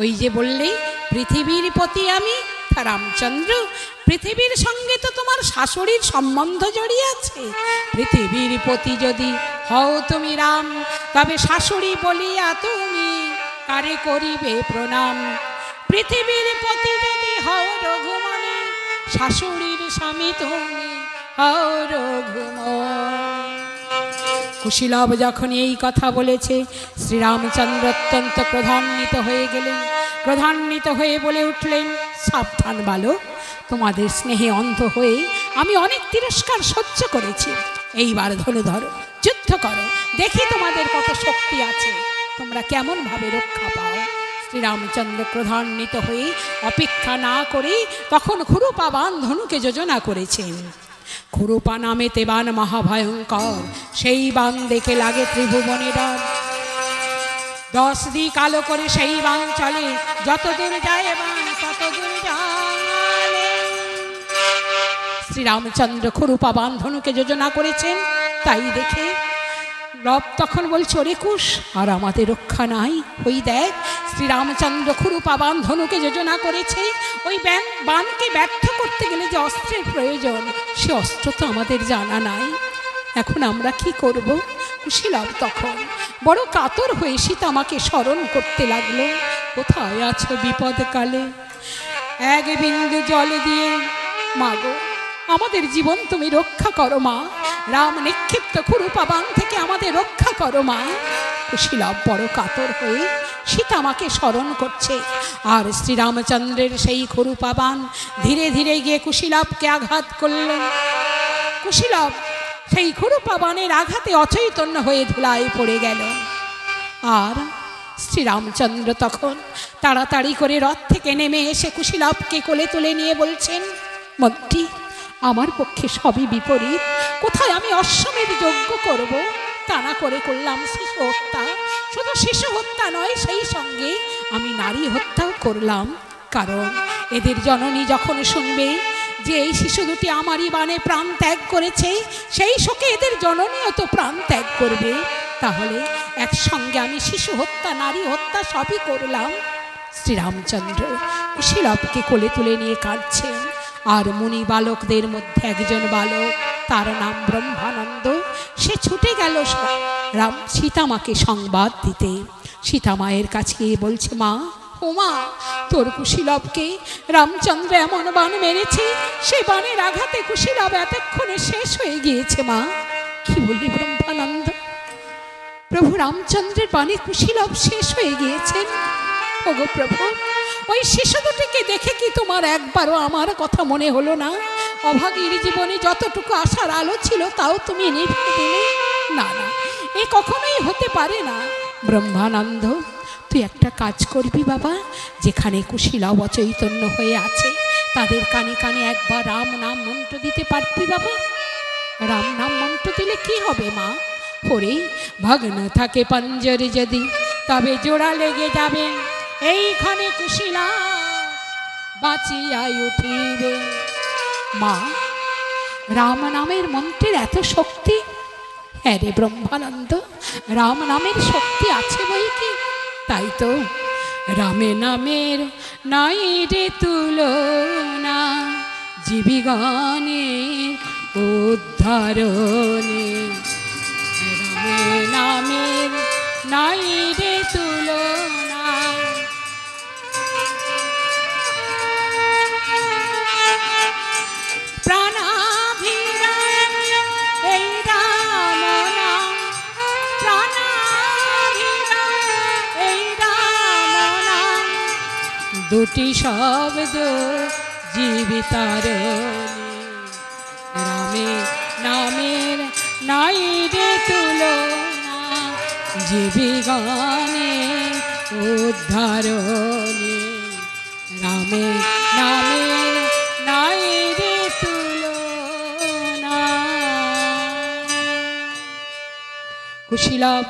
ওই যে বললেই পৃথিবীর পতি আমি। রামচন্দ্র, পৃথিবীর সঙ্গে তো তোমার শাশুড়ির সম্বন্ধ জড়িয়ে আছে। পৃথিবীর পতি যদি হও তুমি রাম, তবে শাশুড়ি বলিয়া তুমি কারে করিবে প্রণাম। পৃথিবীর পতি যদি হও রঘুমনি, শাশুড়ির স্বামী তুমি হও রঘুমনি। কুশীলব যখন এই কথা বলেছে, শ্রীরামচন্দ্র অত্যন্ত ক্রোধান্বিত হয়ে গেলেন। ক্রোধান্বিত হয়ে বলে উঠলেন, সাবধান বালক, তোমাদের স্নেহে অন্ধ হয়ে আমি অনেক তিরস্কার সহ্য করেছি। এইবার ধনু ধরো, যুদ্ধ করো, দেখি তোমাদের কত শক্তি আছে, তোমরা কেমন ভাবে রক্ষা পাও। শ্রীরামচন্দ্র ক্রোধান্বিত হয়ে অপেক্ষা না করে তখন খুরুপা বাণ ধনুকে যোজনা করেছেন। খুরুপা নামেতে বাণ মহাভয়ঙ্কর, সেই বাণ দেখে লাগে ত্রিভুবনে ডর। 10 দিক আলো করে সেই বাণ চলে, যত দূর যায় বাণ তত দূর যায়। শ্রীরামচন্দ্র খুরুপা বাণ ধনুকে যোজনা করেছেন, তাই দেখে রব তখন বলছে, ওরে কুশ, আর আমাদের রক্ষা নাই। ওই দেখ, শ্রীরামচন্দ্র খুরুপা বাণ ধনুকে যোজনা করেছে, ওই বাণকে ব্যর্থ করতে গেলে যে অস্ত্রের প্রয়োজন, সে অস্ত্র তো আমাদের জানা নাই, এখন আমরা কি করব? কুশীলব তখন বড় কাতর হয়ে সীতামাকে স্মরণ করতে লাগলো। কোথায় আছো বিপদকালে, এক বিন্দু জল দিয়ে মাগো আমাদের জীবন তুমি রক্ষা করো মা, রাম নিক্ষিপ্ত খুরুপা বাণ থেকে আমাদের রক্ষা করো মা। কুশীলব বড় কাতর হয়ে সীতামাকে স্মরণ করছে, আর শ্রীরামচন্দ্রের সেই খুরুপা বাণ ধীরে ধীরে গিয়ে কুশীলবকে আঘাত করলেন। কুশীলব সেই খুরুপা বাণের আঘাতে অচৈতন্য হয়ে ধুলায় পড়ে গেল। আর শ্রীরামচন্দ্র তখন তাড়াতাড়ি করে রথ থেকে নেমে এসে কুশীলবকে কোলে তুলে নিয়ে বলছেন, মন্ত্রী, আমার পক্ষে সবই বিপরীত, কোথায় আমি অশ্বমেধ যজ্ঞ করব, তা না করে করলাম শিশু হত্যা। শুধু শিশু হত্যা নয়, সেই সঙ্গে আমি নারী হত্যাও করলাম। কারণ এদের জননী যখন শুনবে যে এই শিশু দুটি আমারই বাণে প্রাণ ত্যাগ করেছে, সেই শোকে এদের জননীও তো প্রাণ ত্যাগ করবে। তাহলে একসঙ্গে আমি শিশু হত্যা নারী হত্যা সবই করলাম। শ্রীরামচন্দ্র কুশীলবকে কোলে তুলে নিয়ে কাঁদছেন। আর মুনি বালকদের মধ্যে একজন বালক, তার নাম ব্রহ্মানন্দ, সে ছুটে গেল রাম সীতামাকে সংবাদ দিতে। সীতামায়ের কাছে গিয়ে বলছে, মা, ও মা, তোর কুশীলবকে রামচন্দ্র এমন বাণ মেরেছে, সে বাণের আঘাতে কুশীলব এতক্ষণে শেষ হয়ে গিয়েছে মা। কি বললি ব্রহ্মানন্দ? প্রভু রামচন্দ্রের বাণে কুশীলব শেষ হয়ে গিয়েছেন? ওগো প্রভু, ওই শিশু দুটিকে দেখে কি তোমার একবারও আমার কথা মনে হলো না? অভাগীর জীবনে যতটুকু আশার আলো ছিল তাও তুমি নিভিয়ে দিলে। না না, এ কখনোই হতে পারে না। ব্রহ্মানন্দ, তুই একটা কাজ করবি বাবা, যেখানে কুশীলব অচৈতন্য হয়ে আছে তাদের কানে কানে একবার রাম নাম মন্ত্র দিতে পারবি বাবা? রাম নাম মন্ত্র দিলে কি হবে মা? ওরে, ভগ্ন থাকে পঞ্জরে যদি, তবে জোড়া লেগে যাবে, এইখানে কুশীলা বাঁচিয়া উঠিবে। মা, রাম নামের মন্ত্রের এত শক্তি? হ্যাঁ রে ব্রহ্মানন্দ, রাম নামের শক্তি আছে বই কি। তাই তো রামে নামের নাই রে তুলনা, জীবিগণের উদ্ধারণে। রামে নামের নাই রে তুলনা। দুটি শব্দ জীবিতারণে, রামে নামের নাই রে তুলনা, জীবিগণের উদ্ধারণে। রামে নামের নাই রে তুলনা। কুশীলব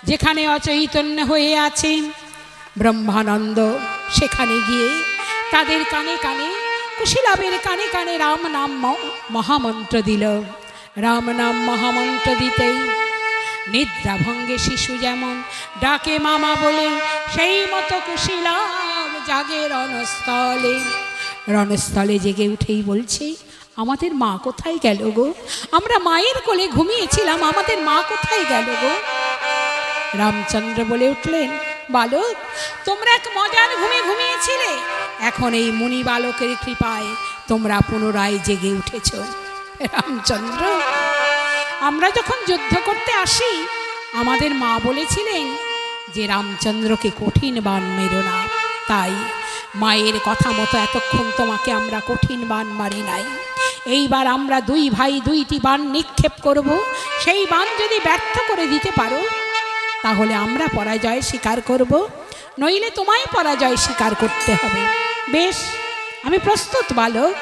যেখানে অচৈতন্য হয়ে আছে, ব্রহ্মানন্দ সেখানে গিয়ে তাদের কানে কানে, কুশীলবের কানে কানে রাম নাম মহামন্ত্র দিল। রাম নাম মহামন্ত্র দিতেই নিদ্রাভঙ্গে শিশু যেমন ডাকে মামা বলে, সেই মতো কুশীলব জাগে রণস্থলে। রণস্থলে জেগে উঠেই বলছে, আমাদের মা কোথায় গেল গো? আমরা মায়ের কোলে ঘুমিয়েছিলাম, আমাদের মা কোথায় গেল গো? রামচন্দ্র বলে উঠলেন, বালক, তোমরা এক মজার ঘুমে ঘুমিয়েছিলে, এখন এই মুনি বালকের কৃপায় তোমরা পুনরায় জেগে উঠেছ। রামচন্দ্র, আমরা যখন যুদ্ধ করতে আসি আমাদের মা বলেছিলেন যে রামচন্দ্রকে কঠিন বাণ মেরো না, তাই মায়ের কথা মতো এতক্ষণ তোমাকে আমরা কঠিন বাণ মারি নাই। এইবার আমরা দুই ভাই দুইটি বাণ নিক্ষেপ করব, সেই বাণ যদি ব্যর্থ করে দিতে পারো তাহলে আমরা পরাজয় স্বীকার করব, নইলে তোমায় পরাজয় স্বীকার করতে হবে। বেশ, আমি প্রস্তুত বালক।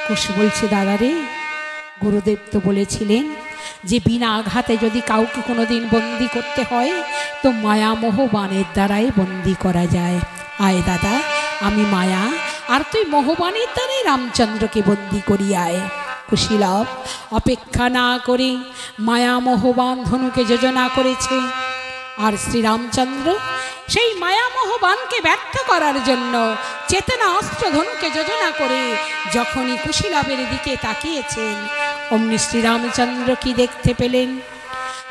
কুশ বলছে, দাদা রে, গুরুদেব তো বলেছিলেন যে বিনা আঘাতে যদি কাউকে কোনোদিন বন্দি করতে হয় তো মায়ামোহ বাণের দ্বারাই বন্দি করা যায়। আয় দাদা, আমি মায়া আর তুই মোহবাণীর দ্বারাই রামচন্দ্রকে বন্দি করি আয়। কুশীলব অপেক্ষা না করে মায়ামোহ বাণ ধনুকে যোজনা করেছে, আর শ্রীরামচন্দ্র সেই মায়ামোহ বাণকে ব্যর্থ করার জন্য চেতনা অস্ত্র ধনুকে যোজনা করে যখনই কুশীলবের দিকে তাকিয়েছেন, অমনি শ্রীরামচন্দ্র কি দেখতে পেলেন?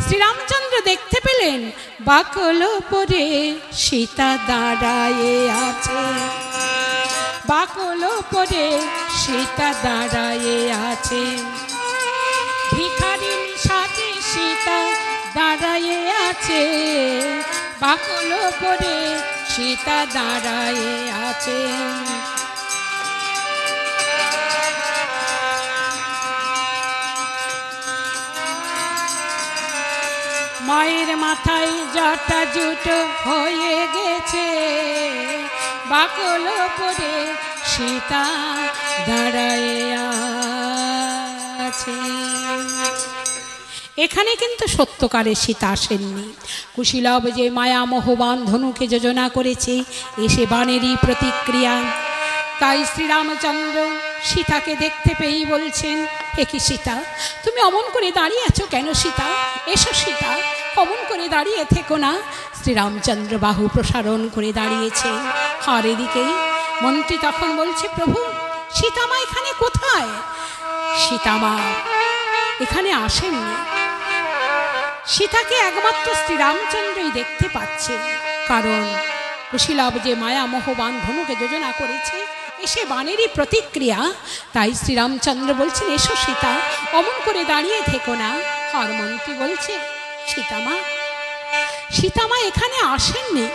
শ্রীরামচন্দ্র দেখতে পেলেন বাকল পরে সীতা দাঁড়ায়ে আছে। বাকল পরে সীতা দাঁড়ায়ে আছে, ভিখারিনী সাজে সীতা দাঁড়ায়ে আছে। বাকল পরে সীতা দাঁড়ায়ে আছে। মায়ের মাথায় জটা জুটো হয়ে গেছে, বাকল পরে সীতা দাঁড়ায়ে আছে। এখানে কিন্তু সত্যকারের সীতা আসেননি। কুশীলব যে মায়ামোহ বাণ ধনুকে যোজনা করেছে, এসে বাণেরই প্রতিক্রিয়া। তাই শ্রীরামচন্দ্র সীতাকে দেখতে পেয়েই বলছেন, এ কি সীতা, তুমি অমন করে দাঁড়িয়ে আছো কেন? সীতা, এসো সীতা, অমন করে দাঁড়িয়ে থেকো না। শ্রীরামচন্দ্র বাহু প্রসারণ করে দাঁড়িয়েছে। আর এদিকেই মন্ত্রী তখন বলছে, প্রভু, সীতামা এখানে কোথায়? সীতামা এখানে আসেননি। সীতাকে একমাত্র শ্রীরামচন্দ্রই দেখতে পাচ্ছে, কারণ কুশীলব যে মায়ামোহ বাণ ধনুকে যোজনা করেছে, এসে বাণেরই প্রতিক্রিয়া। তাই শ্রীরামচন্দ্র বলছেন, এসো সীতা, অমন করে দাঁড়িয়ে থেকো না। আর মন্ত্রী বলছে, সীতামা, সীতামা এখানে আসেননি।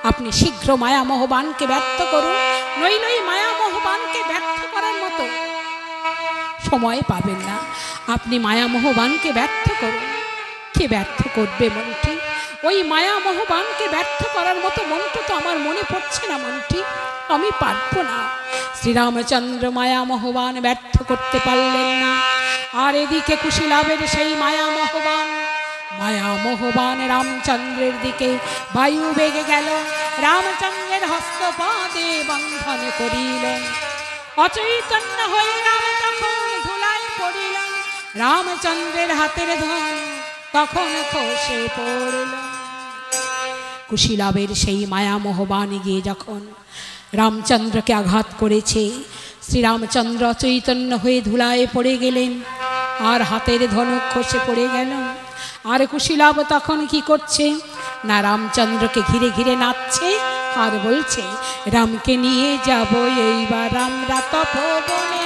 আপনি শীঘ্র মায়া মোহবানকে ব্যর্থ করুন, নইলে মায়া মোহবানকে ব্যর্থ করার মতো সময় পাবেন না। আপনি মায়া মোহবানকে ব্যর্থ করুন। কে ব্যর্থ করবে মন্ত্রী? ওই মায়া মোহবানকে ব্যর্থ করার মতো মন্ত্র তো আমার মনে পড়ছে না মন্ত্রী, আমি পারবো না। শ্রীরামচন্দ্র মায়া মোহবান ব্যর্থ করতে পারলেন না। আর এদিকে কুশীলাবের সেই মায়া মোহবান রামচন্দ্রের দিকে বায়ু বেগে গেল। রামচন্দ্রের হস্তপদে বন্ধন করিল। অচৈতন্য হয়ে রাম তখন ধুলায় পড়িল। রামচন্দ্রের হাতের ধন তখন খসে পড়ল। কুশীলাবের সেই মায়া মোহবান গিয়ে যখন রামচন্দ্রকে আঘাত করেছে, শ্রীরামচন্দ্র অচৈতন্য হয়ে ধুলায় পড়ে গেলেন, আর হাতের ধনুক খসে পড়ে গেল। আর কুশীলাব তখন কি করছে না, রামচন্দ্রকে ঘিরে ঘিরে নাচছে আর বলছে, রামকে নিয়ে যাব এইবার আমরা তপবনে,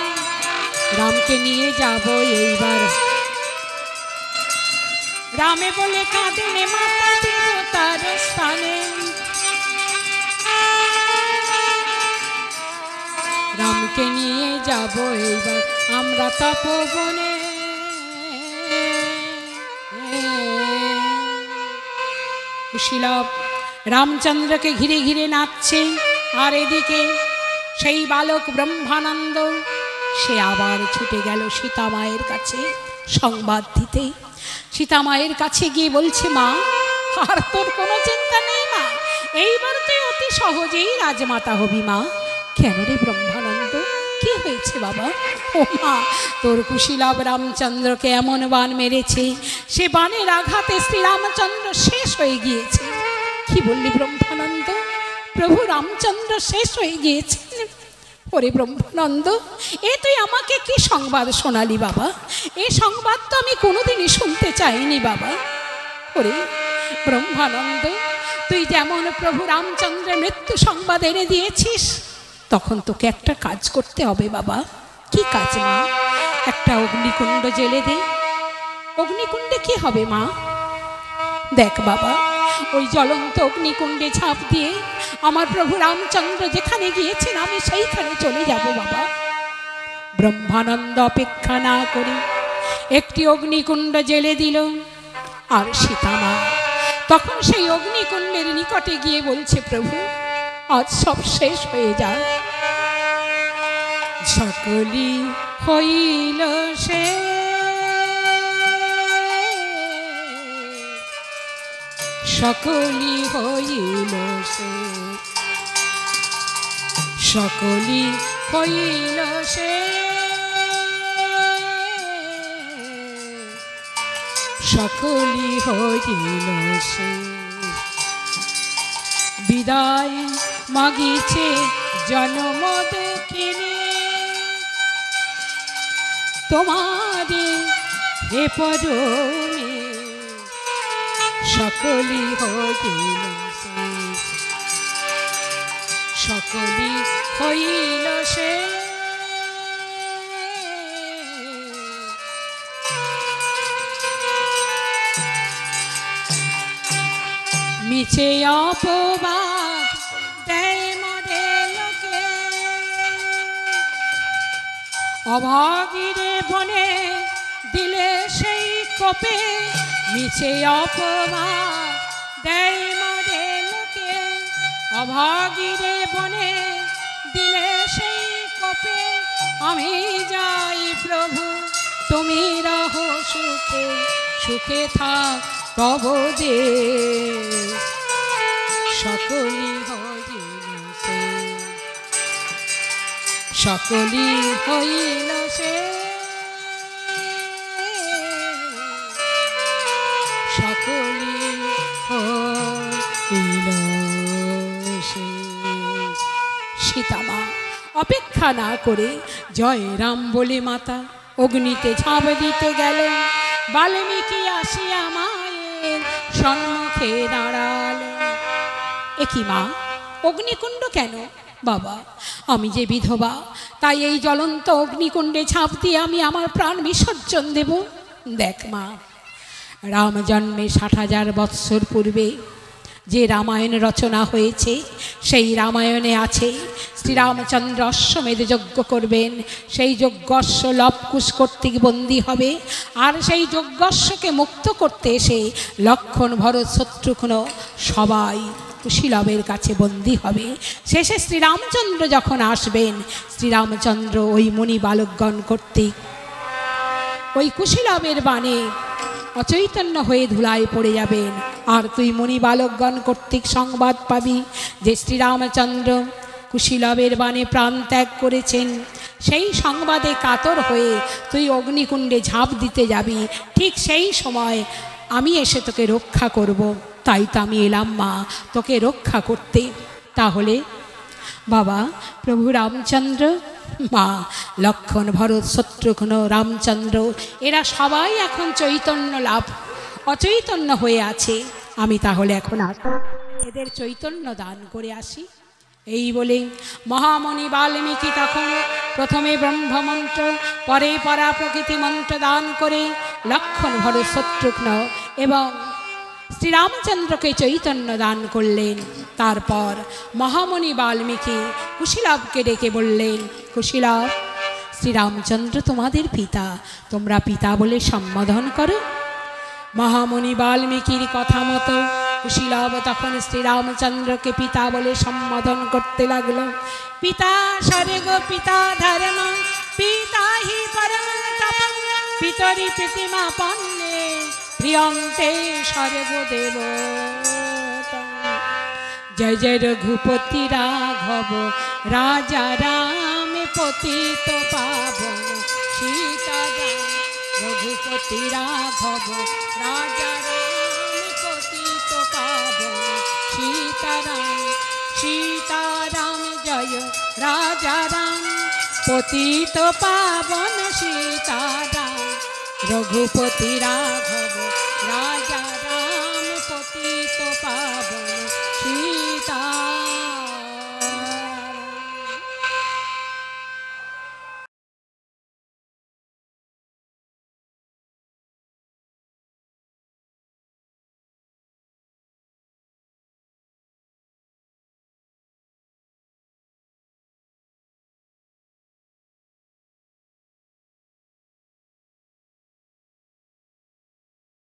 রামকে নিয়ে যাব এইবার। রামে বলে কাঁদেন মাতা দেব তার স্থানে, রামকে নিয়ে যাব এইবার আমরা তপবনে। কুশীলব রামচন্দ্রকে ঘিরে ঘিরে নাচছে, আর এদিকে সেই বালক ব্রহ্মানন্দ সে আবার ছুটে গেল সীতামায়ের কাছে সংবাদ দিতে। সীতামায়ের কাছে গিয়ে বলছে, মা আর তোর কোনো চিন্তা নেই মা, এইবার তুই অতি সহজেই রাজমাতা হবি মা। কেন রে ব্রহ্মানন্দ, কি হয়েছে বাবা? ও মা, তোর কুশীলব রামচন্দ্রকে এমন বান মেরেছে, সে বানের আঘাতে শ্রীরামচন্দ্র শেষ হয়ে গিয়েছে। কি বললি ব্রহ্মানন্দ? প্রভু রামচন্দ্র শেষ হয়ে গিয়েছে? ওরে ব্রহ্মানন্দ, এ তুই আমাকে কি সংবাদ শোনালি বাবা? এই সংবাদ তো আমি কোনোদিনই শুনতে চাইনি বাবা। ওরে ব্রহ্মানন্দ, তুই যেমন প্রভু রামচন্দ্রের মৃত্যু সংবাদ এনে দিয়েছিস, তখন তোকে একটা কাজ করতে হবে বাবা। কি কাজ মা? একটা অগ্নিকুণ্ড জেলে দে। অগ্নিকুণ্ডে কি হবে মা? দেখ বাবা, ওই জ্বলন্ত অগ্নিকুণ্ডে ঝাঁপ দিয়ে আমার প্রভু রামচন্দ্র যেখানে গিয়েছেন আমি সেইখানে চলে যাব বাবা। ব্রহ্মানন্দ অপেক্ষা না করে একটি অগ্নিকুণ্ড জেলে দিল। আর সীতামা তখন সেই অগ্নিকুণ্ডের নিকটে গিয়ে বলছে, প্রভু আজ সব শেষ হয়ে যায়। সকলি হইল সে, সকলি হইল সে, সকলি হইল সে, সকলি হইল সে। বিদায় মাগিছে জন্ম দেখিনে, তোমারে হে পরমে, সকলি হইল সে, সকলি হইল সে। মিছে অপবাদ দেয় মরে লোকে, অভাগীরে বনে দিলে সেই কোপে। মিছে অপবাদ দেয় মরে লোকে, অভাগীরে বনে দিলে সেই কোপে। আমি যাই প্রভু তুমি রহ সুখে, সুখে থাক তব দেশ। সকলি হইল সে, সকলি হইল সে, সকলি হইল সে। সীতামা অপেক্ষা না করে জয় রাম বলে মাতা অগ্নিতে ঝাঁপ দিতে গেলেন। বাল্মীকি আসিয়া মায়ের সম্মুখে দাঁড়ালেন। এ কি মা, অগ্নিকুণ্ড কেন? বাবা আমি যে বিধবা, তাই এই জ্বলন্ত অগ্নিকুণ্ডে ঝাঁপ দিয়ে আমি আমার প্রাণ বিসর্জন দেব। দেখ মা, রাম জন্মে ৬০,০০০ বৎসর পূর্বে যে রামায়ণ রচনা হয়েছে সেই রামায়ণে আছে শ্রীরামচন্দ্র অশ্বমেধ যজ্ঞ করবেন, সেই যজ্ঞস্ব লবকুশ কর্তৃক বন্দী হবে, আর সেই যজ্ঞস্বকে মুক্ত করতে এসে লক্ষ্মণ ভরত শত্রুঘ্ন সবাই কুশীলবের কাছে বন্দী হবে। শেষে শ্রীরামচন্দ্র যখন আসবেন, শ্রীরামচন্দ্র ওই মুনি বালকগণ কর্তৃক ওই কুশীলবের বাণে অচৈতন্য হয়ে ধুলায় পড়ে যাবেন। আর তুই মুনি বালকগণ কর্তৃক সংবাদ পাবি যে শ্রীরামচন্দ্র কুশীলবের বাণে প্রাণ ত্যাগ করেছেন। সেই সংবাদে কাতর হয়ে তুই অগ্নিকুণ্ডে ঝাঁপ দিতে যাবি। ঠিক সেই সময় আমি এসে তোকে রক্ষা করব। তাই তো আমি এলাম মা, তোকে রক্ষা করতে। তাহলে বাবা প্রভু রামচন্দ্র, মা লক্ষ্মণ ভরত শত্রুঘ্ন রামচন্দ্র এরা সবাই এখন চৈতন্য লাভ, অচৈতন্য হয়ে আছে। আমি তাহলে এখন এদের চৈতন্য দান করে আসি। এই বলে মহামণি বাল্মীকি তখন প্রথমে ব্রহ্মমন্ত্র, পরে পরা প্রকৃতি মন্ত্র দান করে লক্ষ্মণ ভরত শত্রুঘ্ন এবং শ্রীরামচন্দ্রকে চৈতন্য দান করলেন। তারপর মহামণি বাল্মীকি কুশীলবকে ডেকে বললেন, কুশীলব, শ্রীরামচন্দ্র তোমাদের পিতা, তোমরা পিতা বলে সম্বোধন করো। মহামণি বাল্মীকির কথা মতো কুশীলব তখন শ্রীরামচন্দ্রকে পিতা বলে সম্বোধন করতে লাগলো। পিতা স্বর্গ পিতা ধর্ম, পিতা হি পরম তপঃ, পিতরি প্রীতিমা পন্নে প্রিয়ন্তে সর্বদেব। জয় জয় রঘুপতি রাঘব রাজা রাম, পতিত পাবন সীতারাম। রঘুপতি রাঘব রাজা রাম, পতিত পাবন সীতারাম। সীতারাম জয় রাজা রাম, পতিত পাবন সীতারাম। রঘুপতি রাঘব